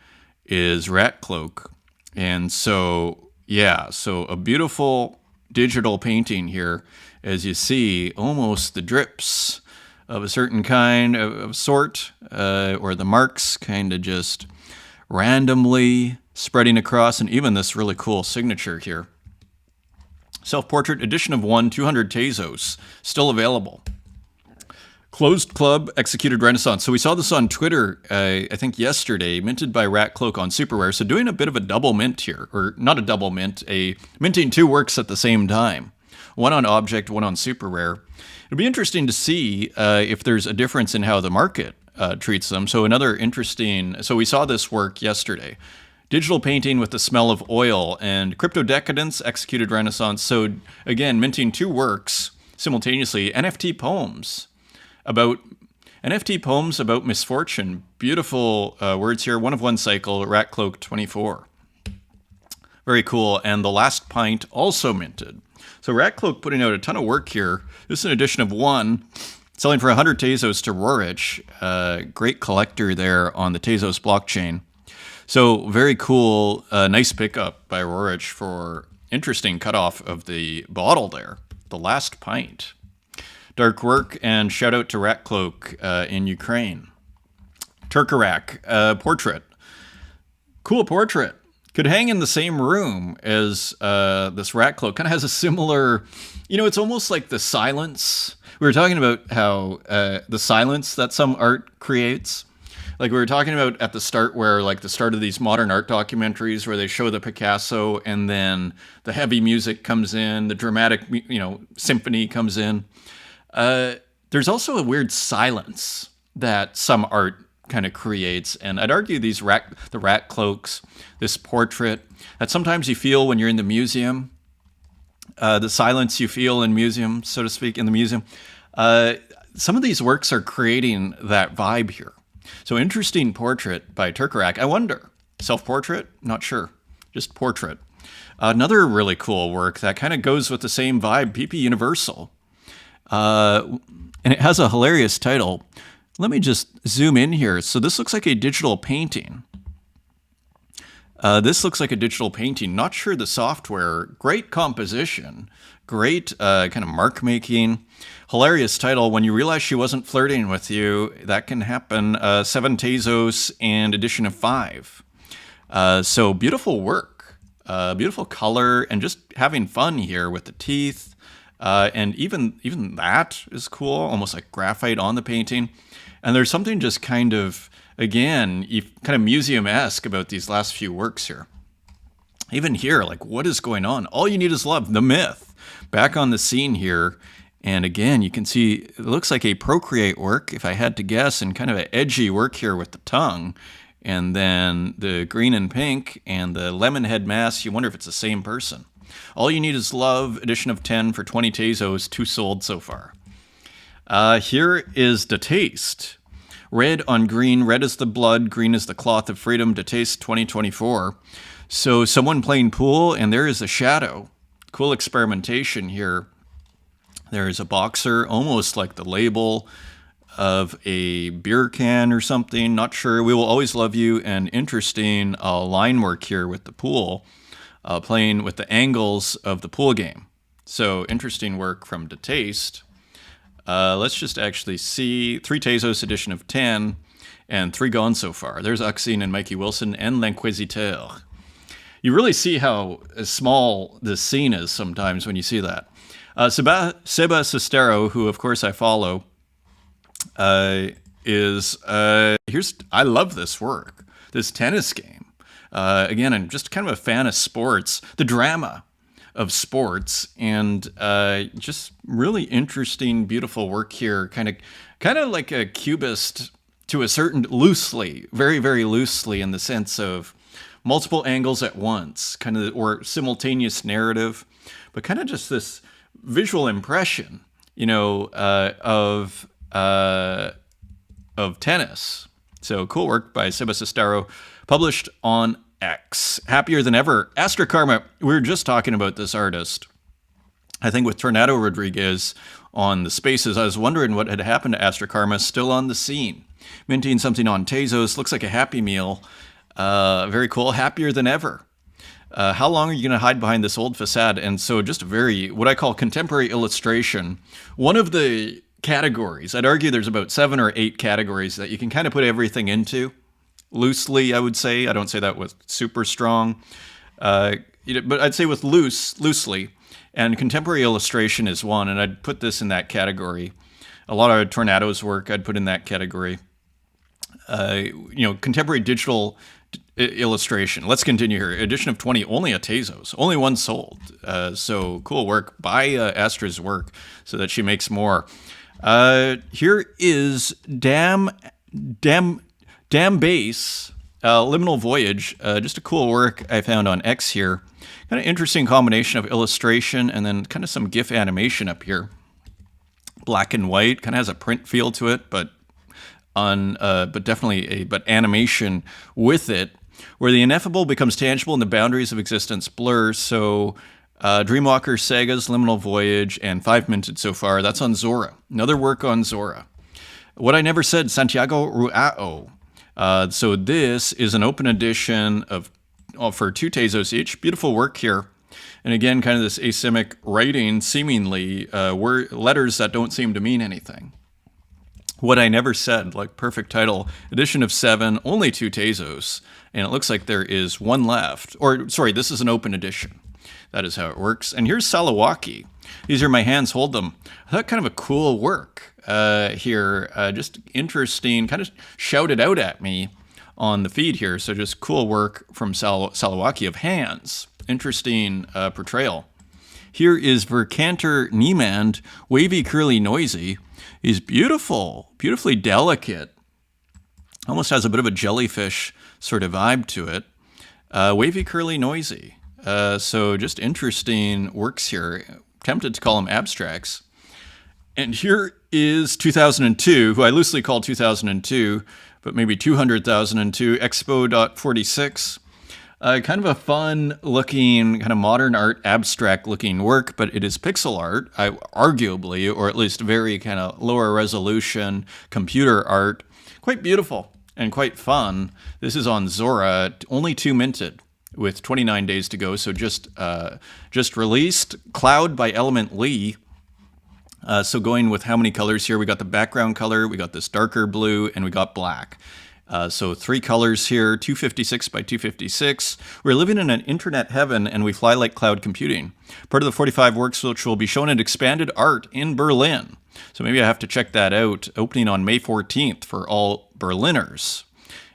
Speaker 1: is Rat Cloak. And so, yeah, so a beautiful digital painting here, as you see, almost the drips of a certain kind of sort, or the marks kind of just randomly spreading across, and even this really cool signature here. Self-portrait edition of 1, 200 Tezos, still available. Closed Club Executed Renaissance. So we saw this on Twitter, I think yesterday, minted by Rat Cloak on Super Rare. So doing a bit of a double mint here, or not a double mint, minting 2 works at the same time. One on Object, one on Super Rare. It'll be interesting to see if there's a difference in how the market treats them. So another interesting, so we saw this work yesterday. Digital painting with the smell of oil and Crypto Decadence Executed Renaissance. So again, minting 2 works simultaneously. NFT poems about misfortune. Beautiful words here. One of one cycle, Rat Cloak 24. Very cool. And The Last Pint also minted. So Rat Cloak putting out a ton of work here. This is an edition of 1, selling for 100 Tezos to Rorich. Great collector there on the Tezos blockchain. So very cool. Nice pickup by Rorich for interesting cutoff of the bottle there. The Last Pint. Dark work, and shout out to Rat Cloak in Ukraine. Turkarak, portrait. Cool portrait. could hang in the same room as this rat cloak. Kind of has a similar, it's almost like the silence. We were talking about how the silence that some art creates. Like we were talking about at the start, where like the start of these modern art documentaries where they show the Picasso and then the heavy music comes in, the dramatic, symphony comes in. There's also a weird silence that some art kind of creates. And I'd argue the rat cloaks, this portrait, that sometimes you feel when you're in the museum, the silence you feel in museum, so to speak, in the museum. Some of these works are creating that vibe here. So interesting portrait by Turkarak. I wonder, self-portrait? Not sure. Just portrait. Another really cool work that kind of goes with the same vibe, PP Universal. And it has a hilarious title. Let me just zoom in here. So this looks like a digital painting. Not sure the software. Great composition. Great kind of mark making. Hilarious title. When you realize she wasn't flirting with you, that can happen. 7 Tezos and edition of 5. So beautiful work. Beautiful color and just having fun here with the teeth. And even that is cool. Almost like graphite on the painting. And there's something just kind of, again, kind of museum-esque about these last few works here. Even here, like, what is going on? All You Need Is Love, the myth, back on the scene here. And again, you can see it looks like a Procreate work, if I had to guess, and kind of an edgy work here with the tongue. And then the green and pink and the lemon head mask, you wonder if it's the same person. All You Need Is Love, edition of 10 for 20 Tezos, 2 sold so far. Here is The Taste. Red on green, red is the blood, green is the cloth of freedom, The Taste 2024. So someone playing pool, and there is a shadow. Cool experimentation here. There is a boxer, almost like the label of a beer can or something. Not sure. We Will Always Love You. And interesting line work here with the pool, playing with the angles of the pool game. So interesting work from The Taste. Let's just actually see 3 Tezos edition of 10 and 3 gone so far. There's Uxine and Mikey Wilson and L'Inquisiteur. You really see how small this scene is sometimes when you see that. Seba Sestero, who of course I follow, I love this work, this tennis game. Again, I'm just kind of a fan of sports, the drama of sports, and just really interesting, beautiful work here. Kind of like a cubist to a certain loosely, very, very loosely, in the sense of multiple angles at once, kind of, or simultaneous narrative, but kind of just this visual impression, of tennis. So cool work by Seba Sestero, published on X. Happier Than Ever. Astra Karma, we were just talking about this artist. I think with Tornado Rodriguez on the Spaces, I was wondering what had happened to Astra Karma, still on the scene. Minting something on Tezos, looks like a Happy Meal. Very cool. Happier Than Ever. How long are you going to hide behind this old facade? And so just a very, what I call contemporary illustration. One of the categories, I'd argue there's about 7 or 8 categories that you can kind of put everything into. Loosely, I would say. I don't say that with super strong. But I'd say with loosely. And contemporary illustration is one, and I'd put this in that category. A lot of Tornado's work I'd put in that category. Contemporary digital illustration. Let's continue here. Edition of 20, only a Tezos. Only 1 sold. So cool work. Buy Astra's work so that she makes more. Here is Damn Bass, Liminal Voyage. Just a cool work I found on X here. Kind of interesting combination of illustration and then kind of some GIF animation up here. Black and white, kind of has a print feel to it, but definitely animation with it, where the ineffable becomes tangible and the boundaries of existence blur. So Dreamwalker Sagas, Liminal Voyage, and 5 minted so far. That's on Zora. Another work on Zora. What I Never Said, Santiago Ruao. So this is an open edition for 2 Tezos each. Beautiful work here. And again, kind of this asymmetric writing, seemingly letters that don't seem to mean anything. What I Never Said, like perfect title, edition of 7, only 2 Tezos, and it looks like there is one left. Or, sorry, this is an open edition. That is how it works. And here's Salawaki. These are my hands, hold them. I thought kind of a cool work here, just interesting, kind of shouted out at me on the feed here. So just cool work from Salawaki of hands. Interesting portrayal. Here is Verkanter Niemand, Wavy, Curly, Noisy. He's beautiful, beautifully delicate. Almost has a bit of a jellyfish sort of vibe to it. Wavy, Curly, Noisy. So just interesting works here. Tempted to call them abstracts. And here is 2002, who I loosely call 2002, but maybe 200,002, Expo.46. Kind of a fun looking, kind of modern art, abstract looking work, but it is pixel art, arguably, or at least very kind of lower resolution computer art. Quite beautiful and quite fun. This is on Zora, only 2 minted with 29 days to go. So just released. Cloud by Element Lee. So going with how many colors here? We got the background color, we got this darker blue, and we got black. So 3 colors here, 256 by 256. We're living in an internet heaven, and we fly like cloud computing. Part of the 45 works which will be shown in expanded art in Berlin. So maybe I have to check that out, opening on May 14th for all Berliners.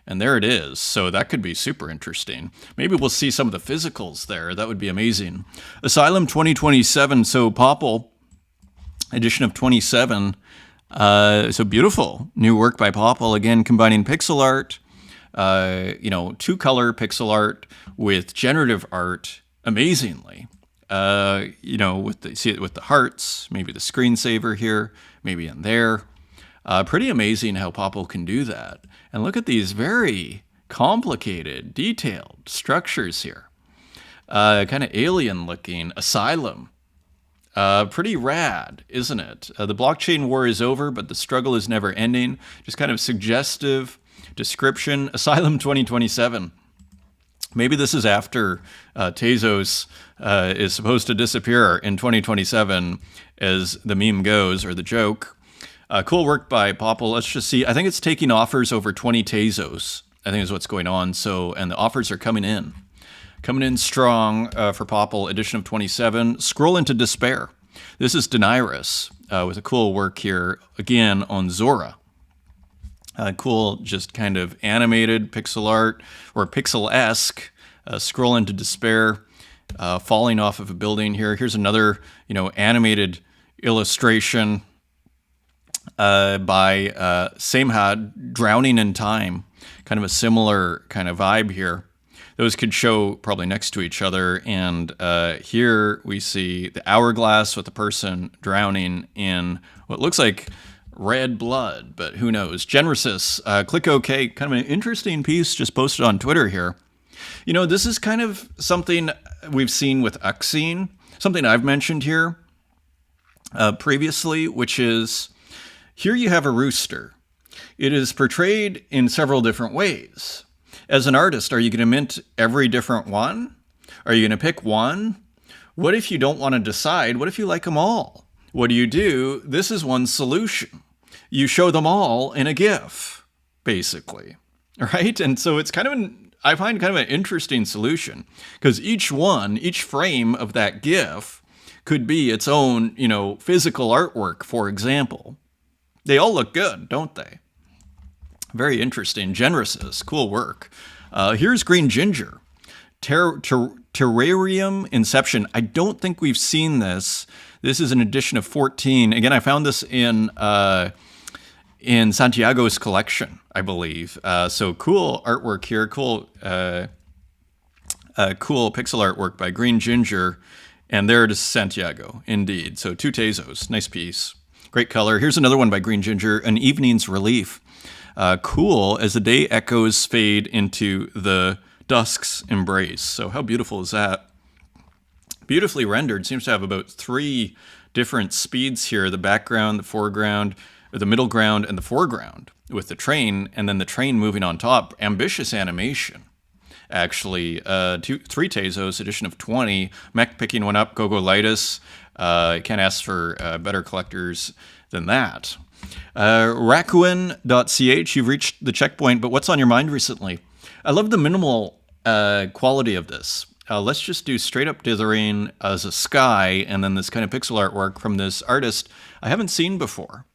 Speaker 1: And there it is. So that could be super interesting. Maybe we'll see some of the physicals there. That would be amazing. Asylum 2027, so Popple, edition of 27. So beautiful new work by Popple, again combining pixel art, 2-color pixel art with generative art amazingly. See it with the hearts, maybe the screensaver here, maybe in there. Pretty amazing how Popple can do that. And look at these very complicated, detailed structures here. Kind of alien looking Asylum. Pretty rad, isn't it? The blockchain war is over, but the struggle is never ending. Just kind of suggestive description. Asylum 2027. Maybe this is after Tezos is supposed to disappear in 2027, as the meme goes, or the joke. Cool work by Popple. Let's just see. I think it's taking offers over 20 Tezos, I think is what's going on. So, and the offers are coming in. Coming in strong for Popple, edition of 27. Scroll into Despair. This is Daenerys with a cool work here, again, on Zora. Cool, just kind of animated pixel art, or pixel-esque. Scroll into Despair, falling off of a building here. Here's another, animated illustration by Samehad, Drowning in Time. Kind of a similar kind of vibe here. Those could show probably next to each other, and here we see the hourglass with the person drowning in what looks like red blood, but who knows. Genesis, click OK, kind of an interesting piece just posted on Twitter here. This is kind of something we've seen with Uxine, something I've mentioned here previously, which is here you have a rooster. It is portrayed in several different ways. As an artist, are you going to mint every different one? Are you going to pick one? What if you don't want to decide? What if you like them all? What do? This is one solution. You show them all in a GIF, basically, right? And so it's I find kind of an interesting solution, because each frame of that GIF could be its own, physical artwork, for example. They all look good, don't they? Very interesting. Genesis, cool work. Here's Green Ginger. Terrarium Inception. I don't think we've seen this. This is an edition of 14. Again, I found this in Santiago's collection, I believe. So cool artwork here. Cool pixel artwork by Green Ginger. And there it is, Santiago, indeed. So 2 Tezos. Nice piece. Great color. Here's another one by Green Ginger. An Evening's Relief. Cool as the day echoes fade into the dusk's embrace. So how beautiful is that? Beautifully rendered. Seems to have about 3 different speeds here. The background, the foreground, or the middle ground, and the foreground with the train, and then the train moving on top. Ambitious animation. Actually, 3 Tezos, edition of 20. Mech picking one up, Gogolitis. Can't ask for better collectors than that. Rakuin.ch, you've reached the checkpoint, but what's on your mind recently? I love the minimal quality of this. Let's just do straight up dithering as a sky, and then this kind of pixel artwork from this artist I haven't seen before.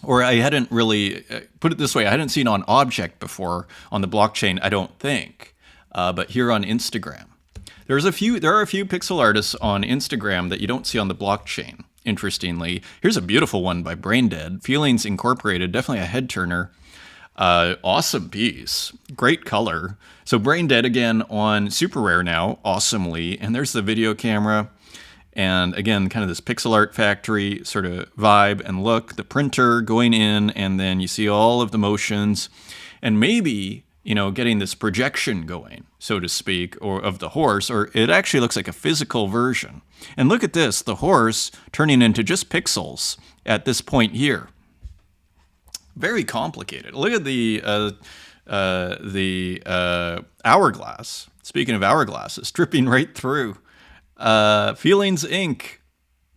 Speaker 1: Or I hadn't really, put it this way, I hadn't seen on Object before on the blockchain, I don't think, but here on Instagram. There are a few pixel artists on Instagram that you don't see on the blockchain, interestingly. Here's a beautiful one by Braindead, Feelings Incorporated, definitely a head turner. Awesome piece, great color. So Braindead again on super rare now, awesomely. And there's the video camera. And again, kind of this pixel art factory sort of vibe and look, the printer going in, and then you see all of the motions and maybe, you know, getting this projection going, so to speak, or of the horse, or it actually looks like a physical version. And look at this, the horse turning into just pixels at this point here. Very complicated. Look at the hourglass. Speaking of hourglasses, dripping right through. Feelings Inc.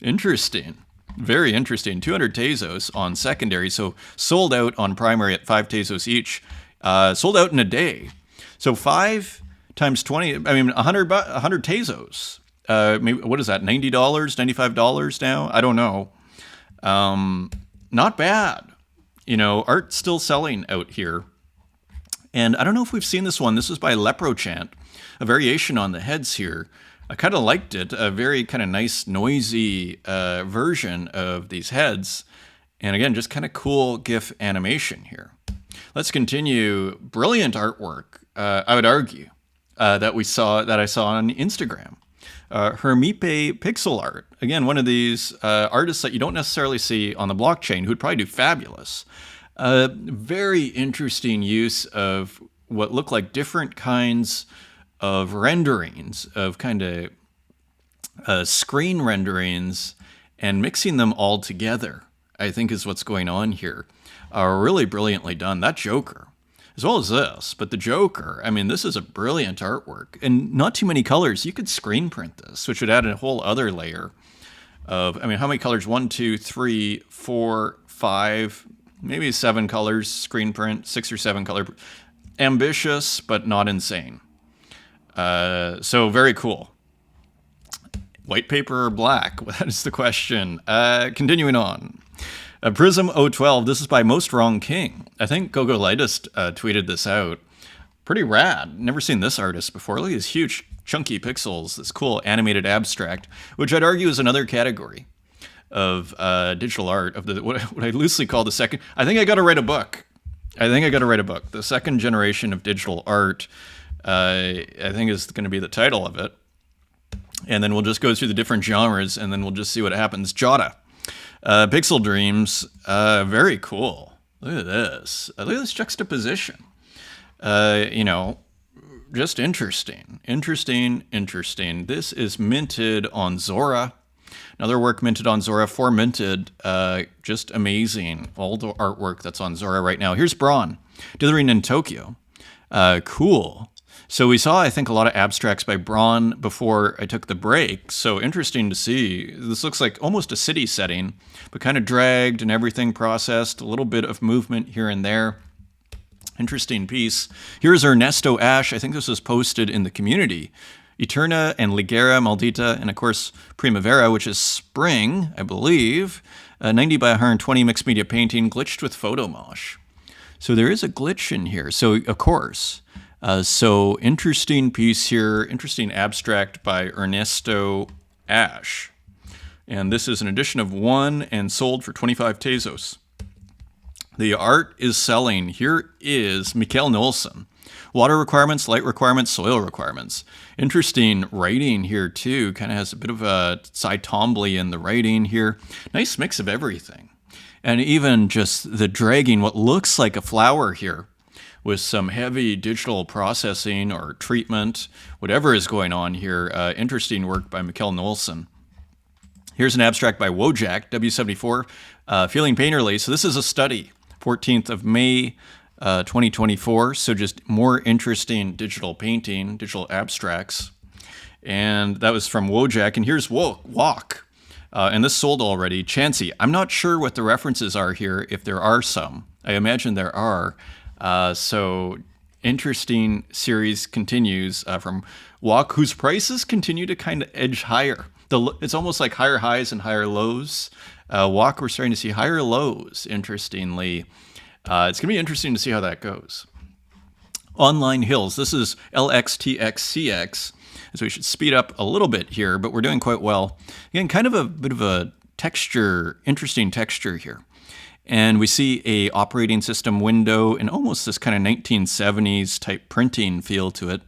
Speaker 1: Interesting. Very interesting. 200 Tezos on secondary. So sold out on primary at 5 Tezos each. Sold out in a day. So 5 times 20, I mean, 100 Tezos. Maybe, what is that, $90, $95 now? I don't know. Not bad. You know, art's still selling out here. And I don't know if we've seen this one. This is by Leprochant, a variation on the heads here. I kind of liked it, a very kind of nice, noisy version of these heads. And again, just kind of cool GIF animation here. Let's continue. Brilliant artwork, I would argue, that I saw on Instagram. Hermipe Pixel Art. Again, one of these artists that you don't necessarily see on the blockchain who'd probably do fabulous. Very interesting use of what look like different kinds of renderings, of kind of screen renderings, and mixing them all together, I think is what's going on here. Really brilliantly done. That Joker, as well as this, but the Joker, I mean, this is a brilliant artwork, and not too many colors. You could screen print this, which would add a whole other layer of, I mean, how many colors? 1, 2, 3, 4, 5, maybe 7 colors, screen print, 6 or 7 color. Ambitious, but not insane. So very cool. White paper or black? That is the question. Continuing on. Prism 012, this is by Most Wrong King. I think Gogolitist tweeted this out. Pretty rad. Never seen this artist before. Look at these huge, chunky pixels, this cool animated abstract, which I'd argue is another category of digital art, of the what I loosely call the second. I think I got to write a book. The second generation of digital art, I think is going to be the title of it. And then we'll just go through the different genres, and then we'll just see what happens. Jota. Pixel Dreams, very cool. Look at this. Look at this juxtaposition. You know, just interesting. This is minted on Zora. Another work minted on Zora, 4 minted. Just amazing. All the artwork that's on Zora right now. Here's Braun, Dithering in Tokyo. Cool. So we saw, I think, a lot of abstracts by Braun before I took the break. So interesting to see. This looks like almost a city setting, but kind of dragged and everything processed. A little bit of movement here and there. Interesting piece. Here's Ernesto Ash. I think this was posted in the community. Eterna and Ligera, Maldita, and of course Primavera, which is spring, I believe. 90 by 120 mixed media painting, glitched with photo mosh. So there is a glitch in here. So, of course... So interesting piece here, interesting abstract by Ernesto Ash. And this is an edition of 1 and sold for 25 Tezos. The art is selling. Here is Mikkel Nilsson. Water requirements, light requirements, soil requirements. Interesting writing here too. Kind of has a bit of a Cy Twombly in the writing here. Nice mix of everything. And even just the dragging what looks like a flower here, with some heavy digital processing or treatment, whatever is going on here. Interesting work by Mikkel Nilsson. Here's an abstract by Wojak, W74, Feeling Painterly. So this is a study, 14th of May, 2024. So just more interesting digital painting, digital abstracts. And that was from Wojak. And here's Walk. And this sold already. Chansey. I'm not sure what the references are here, if there are some. I imagine there are. So interesting series continues from Walk, whose prices continue to kind of edge higher. It's almost like higher highs and higher lows. Walk, we're starting to see higher lows, interestingly. It's going to be interesting to see how that goes. Online Hills. This is LXTXCX. So we should speed up a little bit here, but we're doing quite well. Again, kind of a bit of a texture, interesting texture here. And we see a operating system window and almost this kind of 1970s type printing feel to it.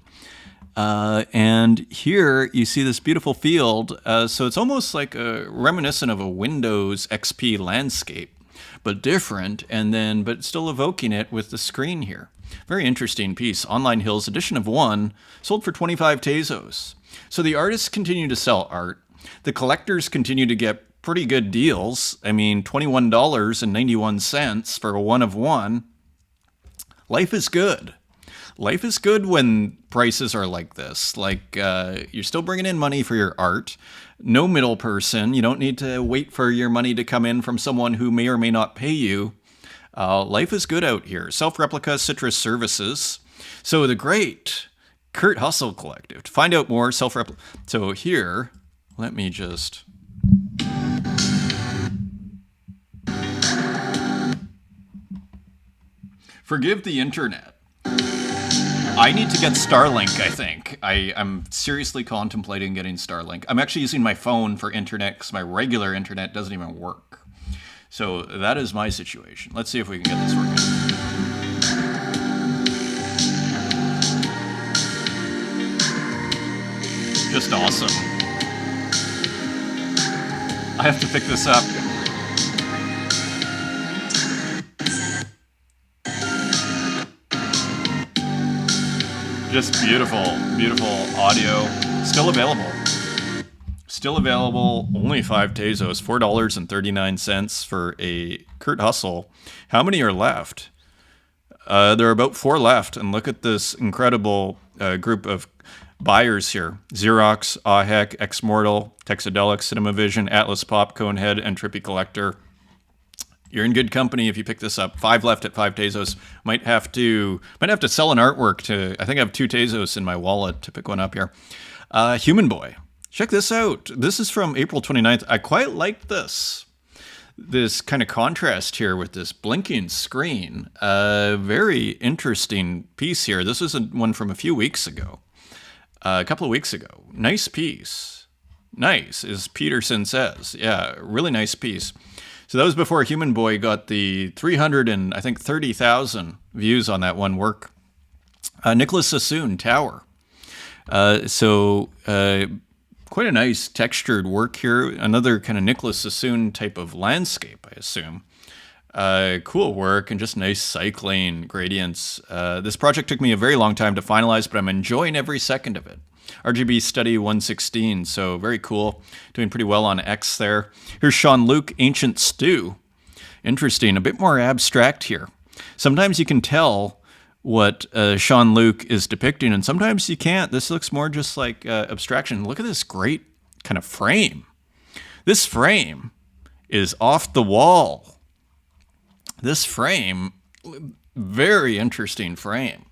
Speaker 1: And here you see this beautiful field. So it's almost like reminiscent of a Windows XP landscape, but different, but still evoking it with the screen here. Very interesting piece. Online Hills, edition of 1, sold for 25 Tezos. So the artists continue to sell art. The collectors continue to get pretty good deals. I mean, $21.91 for a 1 of 1. Life is good. Life is good when prices are like this. Like, you're still bringing in money for your art. No middle person. You don't need to wait for your money to come in from someone who may or may not pay you. Life is good out here. Self-replica Citrus Services. So the great Kurt Hustle Collective. To find out more, self-replica. So here, let me just... Forgive the internet. I need to get Starlink, I think. I'm seriously contemplating getting Starlink. I'm actually using my phone for internet because my regular internet doesn't even work. So that is my situation. Let's see if we can get this working. Just awesome. I have to pick this up. Just beautiful, beautiful audio. Still available. Still available, only 5 Tezos, $4.39 for a Kurt Hustle. How many are left? There are about 4 left, and look at this incredible group of buyers here. Xerox, Ahec, Exmortal, Texadelic, CinemaVision, Atlas Pop, Conehead, and Trippy Collector. You're in good company if you pick this up. 5 left at 5 Tezos. Might have to sell an artwork to... I think I have 2 Tezos in my wallet to pick one up here. Human Boy. Check this out. This is from April 29th. I quite like this. This kind of contrast here with this blinking screen. Very interesting piece here. This is one from a few weeks ago. A couple of weeks ago. Nice piece. Nice, as Peterson says. Yeah, really nice piece. So that was before Human Boy got the 330,000 views on that one work. Nicholas Sassoon, Tower. Quite a nice textured work here. Another kind of Nicholas Sassoon type of landscape, I assume. Cool work and just nice cycling gradients. This project took me a very long time to finalize, but I'm enjoying every second of it. RGB Study 116, so very cool. Doing pretty well on X there. Here's Sean Luke, Ancient Stew. Interesting, a bit more abstract here. Sometimes you can tell what Sean Luke is depicting, and sometimes you can't. This looks more just like abstraction. Look at this great kind of frame. This frame is off the wall. This frame, very interesting frame.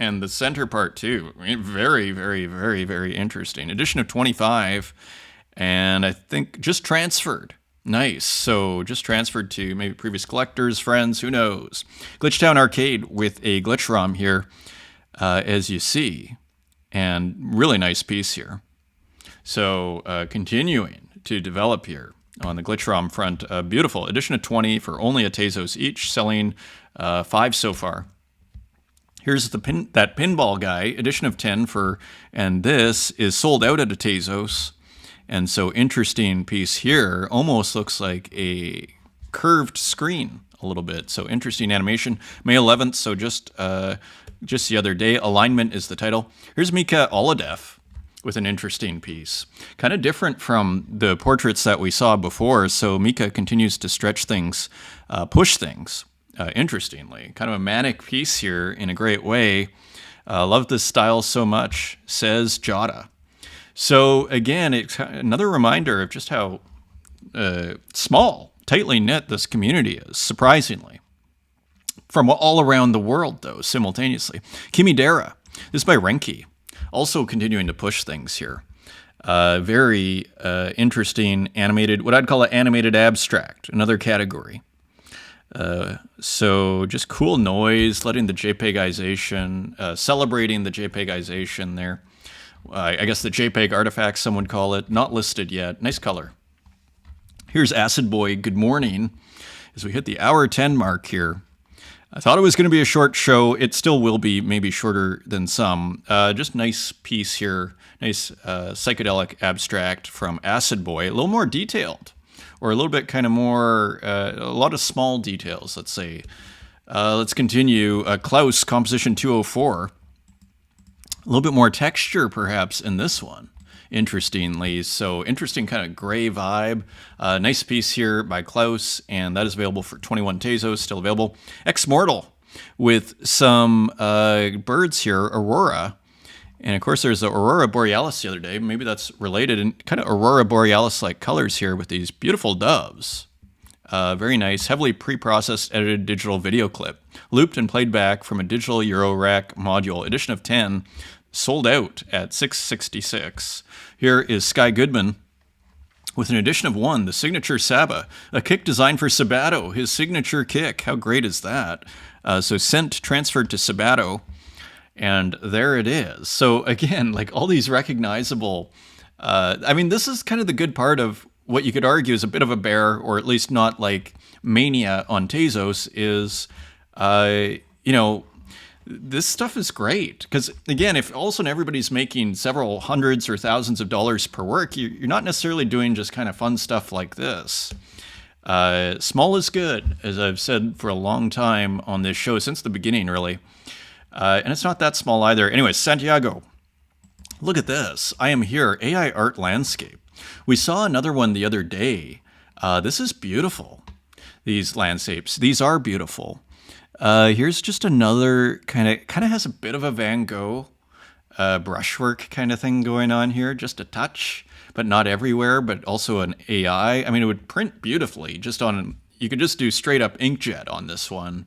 Speaker 1: And the center part too, very, very, very, very interesting. Edition of 25, and I think just transferred. Nice. So just transferred to maybe previous collectors, friends, who knows. Glitchtown Arcade with a glitch ROM here, as you see, and really nice piece here. So continuing to develop here on the glitch ROM front. Beautiful. Edition of 20 for only a Tezos each, selling 5 so far. Here's that pinball guy, edition of 10 and this is sold out at a Tezos. And so interesting piece here, almost looks like a curved screen a little bit. So interesting animation. May 11th, so just the other day. Alignment is the title. Here's Mika Oladev with an interesting piece. Kind of different from the portraits that we saw before. So Mika continues to stretch things, push things. Interestingly, kind of a manic piece here in a great way. Love this style so much, says Jada. So again, it's another reminder of just how small, tightly knit this community is, surprisingly. From all around the world, though, simultaneously. Kimidera. This is by Renki. Also continuing to push things here. Very interesting animated, what I'd call an animated abstract, another category. So just cool noise, letting the JPEGization, celebrating the JPEGization there. I guess the JPEG artifact, some would call it. Not listed yet. Nice color. Here's Acid Boy. Good morning. As we hit the hour 10 mark here. I thought it was going to be a short show. It still will be, maybe shorter than some. Just nice piece here. Nice psychedelic abstract from Acid Boy. A little more detailed. Or a little bit kind of more, a lot of small details, let's say. Let's continue. Klaus, Composition 204. A little bit more texture, perhaps, in this one, interestingly. So interesting kind of gray vibe. Nice piece here by Klaus, and that is available for 21 Tezos, still available. Ex-Mortal with some birds here, Aurora. And, of course, there's the Aurora Borealis the other day. Maybe that's related. And kind of Aurora Borealis-like colors here with these beautiful doves. Very nice. Heavily pre-processed, edited digital video clip. Looped and played back from a digital Eurorack module. Edition of 10. Sold out at $666. Here is Sky Goodman with an edition of 1, the signature Saba. A kick designed for Sabato. His signature kick. How great is that? So sent, transferred to Sabato. And there it is. So again, like all these recognizable, I mean, this is kind of the good part of what you could argue is a bit of a bear, or at least not like mania on Tezos, is, you know, this stuff is great. Because again, if all of a sudden everybody's making several hundreds or thousands of dollars per work, you're not necessarily doing just kind of fun stuff like this. Small is good, as I've said for a long time on this show, since the beginning, really. And it's not that small either. Anyway, Santiago, look at this. I am here. AI art landscape. We saw another one the other day. This is beautiful. These landscapes. These are beautiful. Here's just another kind of has a bit of a Van Gogh brushwork kind of thing going on here. Just a touch, but not everywhere, but also an AI. I mean, it would print beautifully just on, you could just do straight up inkjet on this one.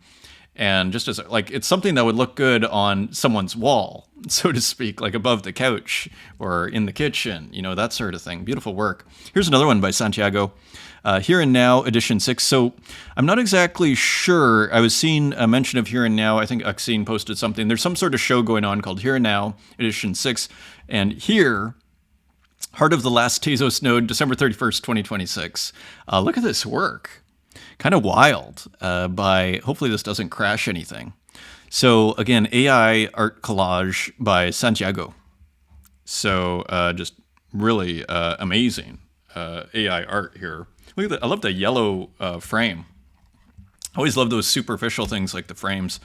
Speaker 1: And just as like, it's something that would look good on someone's wall, so to speak, like above the couch or in the kitchen, you know, that sort of thing. Beautiful work. Here's another one by Santiago. Here and Now, edition 6. So I'm not exactly sure. I was seeing a mention of Here and Now. I think Uxine posted something. There's some sort of show going on called Here and Now, edition 6. And here, Heart of the Last Tezos Node, December 31st, 2026. Look at this work. Kind of wild, hopefully this doesn't crash anything. So again, AI art collage by Santiago. So just really amazing AI art here. Look at that. I love the yellow frame. I always love those superficial things like the frames.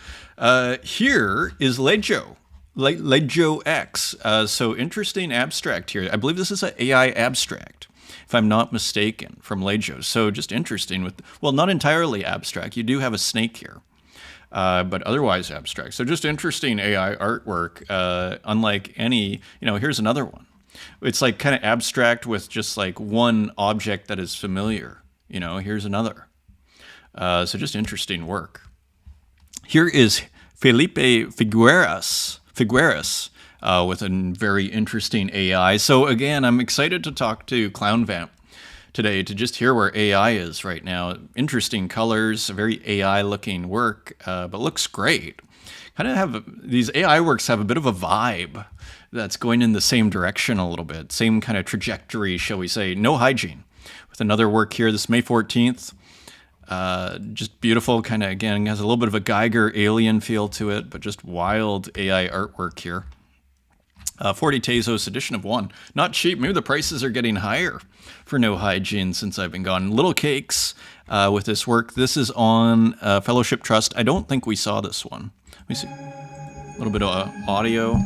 Speaker 1: Here is Lejo. Lejo X. So interesting abstract here. I believe this is an AI abstract, if I'm not mistaken, from Lejo. So just interesting with, well, not entirely abstract. You do have a snake here, but otherwise abstract. So just interesting AI artwork, unlike any, you know, here's another one. It's like kind of abstract with just like one object that is familiar. You know, here's another. So just interesting work. Here is Felipe Figueras. With a very interesting AI. So again, I'm excited to talk to ClownVamp today to just hear where AI is right now. Interesting colors, very AI-looking work, but looks great. Kind of have these AI works have a bit of a vibe that's going in the same direction a little bit, same kind of trajectory, shall we say. No Hygiene with another work here. This May 14th. Just beautiful, kind of again has a little bit of a Geiger alien feel to it, but just wild AI artwork here. 40 Tezos, edition of 1. Not cheap. Maybe the prices are getting higher for No Hygiene since I've been gone. Little Cakes with this work. This is on Fellowship Trust. I don't think we saw this one. Let me see. A little bit of audio.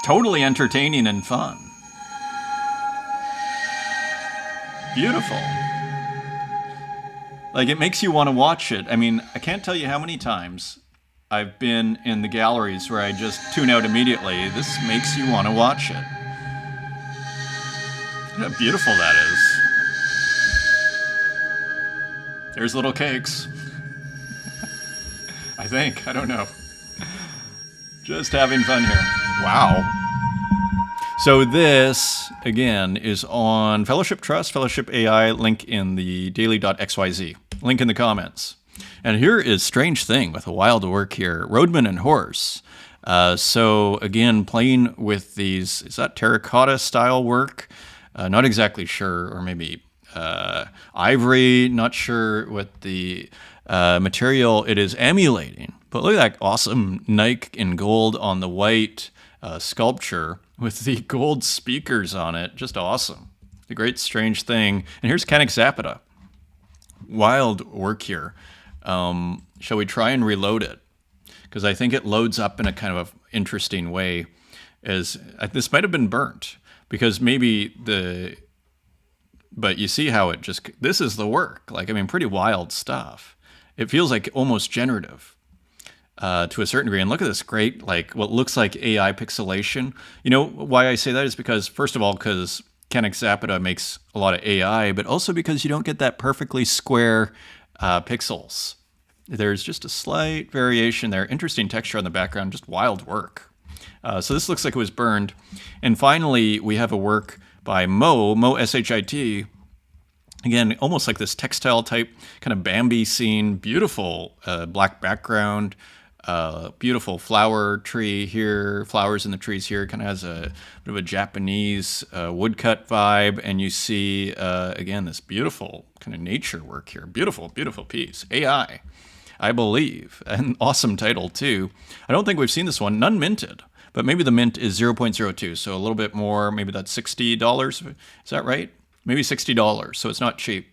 Speaker 1: Totally entertaining and fun. Beautiful. Like, it makes you want to watch it. I mean, I can't tell you how many times I've been in the galleries where I just tune out immediately. This makes you want to watch it. Look how beautiful that is. There's little cakes. I think. I don't know. Just having fun here. Wow. So this, again, is on Fellowship Trust, Fellowship AI, link in the daily.xyz. Link in the comments. And here is Strange Thing with a wild work here. Roadman and Horse. So again, playing with these, is that terracotta style work? Not exactly sure, or maybe ivory, not sure what the material it is emulating. But look at that awesome Nike in gold on the white sculpture with the gold speakers on it. Just awesome. The great Strange Thing. And here's Canik Zapata. Wild work here. Shall we try and reload it? Because I think it loads up in a kind of interesting way. As this might have been burnt, because maybe but you see how it just, this is the work. Like, I mean, pretty wild stuff. It feels like almost generative to a certain degree. And look at this great, like what looks like AI pixelation. You know why I say that is because, first of all, because Canik Zapata makes a lot of AI, but also because you don't get that perfectly square pixels. There's just a slight variation there. Interesting texture on the background, just wild work. So this looks like it was burned. And finally, we have a work by Mo S-H-I-T. Again, almost like this textile type kind of Bambi scene. Beautiful black background. Beautiful flower tree here. Flowers in the trees here. Kind of has a bit of a Japanese woodcut vibe. And you see, again, this beautiful kind of nature work here. Beautiful, beautiful piece. AI, I believe. An awesome title, too. I don't think we've seen this one. None minted. But maybe the mint is 0.02, so a little bit more. Maybe that's $60. Is that right? Maybe $60. So it's not cheap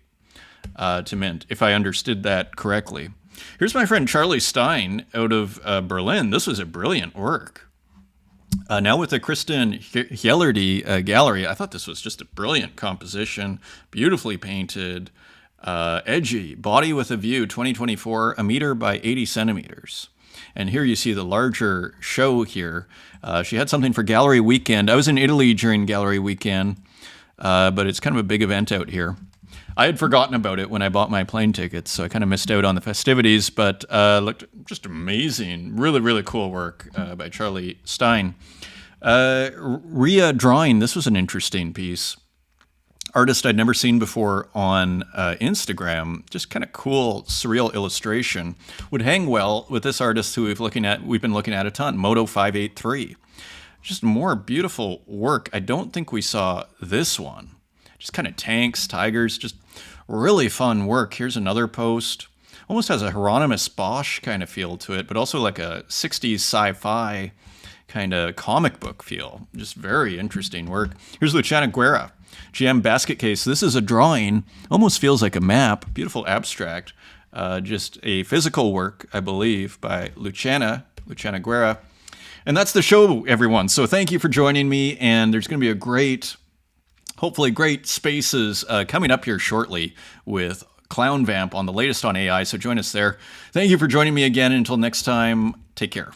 Speaker 1: to mint, if I understood that correctly. Here's my friend Charlie Stein out of Berlin. This was a brilliant work. Now with the Kristen Hjellerdy gallery, I thought this was just a brilliant composition, beautifully painted, edgy, body with a view, 2024, 1 meter by 80 centimeters. And here you see the larger show here. She had something for Gallery Weekend. I was in Italy during Gallery Weekend, but it's kind of a big event out here. I had forgotten about it when I bought my plane tickets, so I kind of missed out on the festivities, but looked just amazing. Really, really cool work by Charlie Stein. Ria Drawing, this was an interesting piece. Artist I'd never seen before on Instagram. Just kind of cool, surreal illustration. Would hang well with this artist who we've been looking at a ton, Moto 583. Just more beautiful work. I don't think we saw this one. Just kind of tanks, tigers, just really fun work. Here's another post. Almost has a Hieronymus Bosch kind of feel to it, but also like a 60s sci-fi kind of comic book feel. Just very interesting work. Here's Luciana Guerra. GM basket case. This is a drawing. Almost feels like a map. Beautiful abstract. Just a physical work, I believe, by Luciana Guerra. And that's the show, everyone. So thank you for joining me. And there's going to be a great, hopefully great spaces coming up here shortly with Clown Vamp on the latest on AI. So join us there. Thank you for joining me again. Until next time, take care.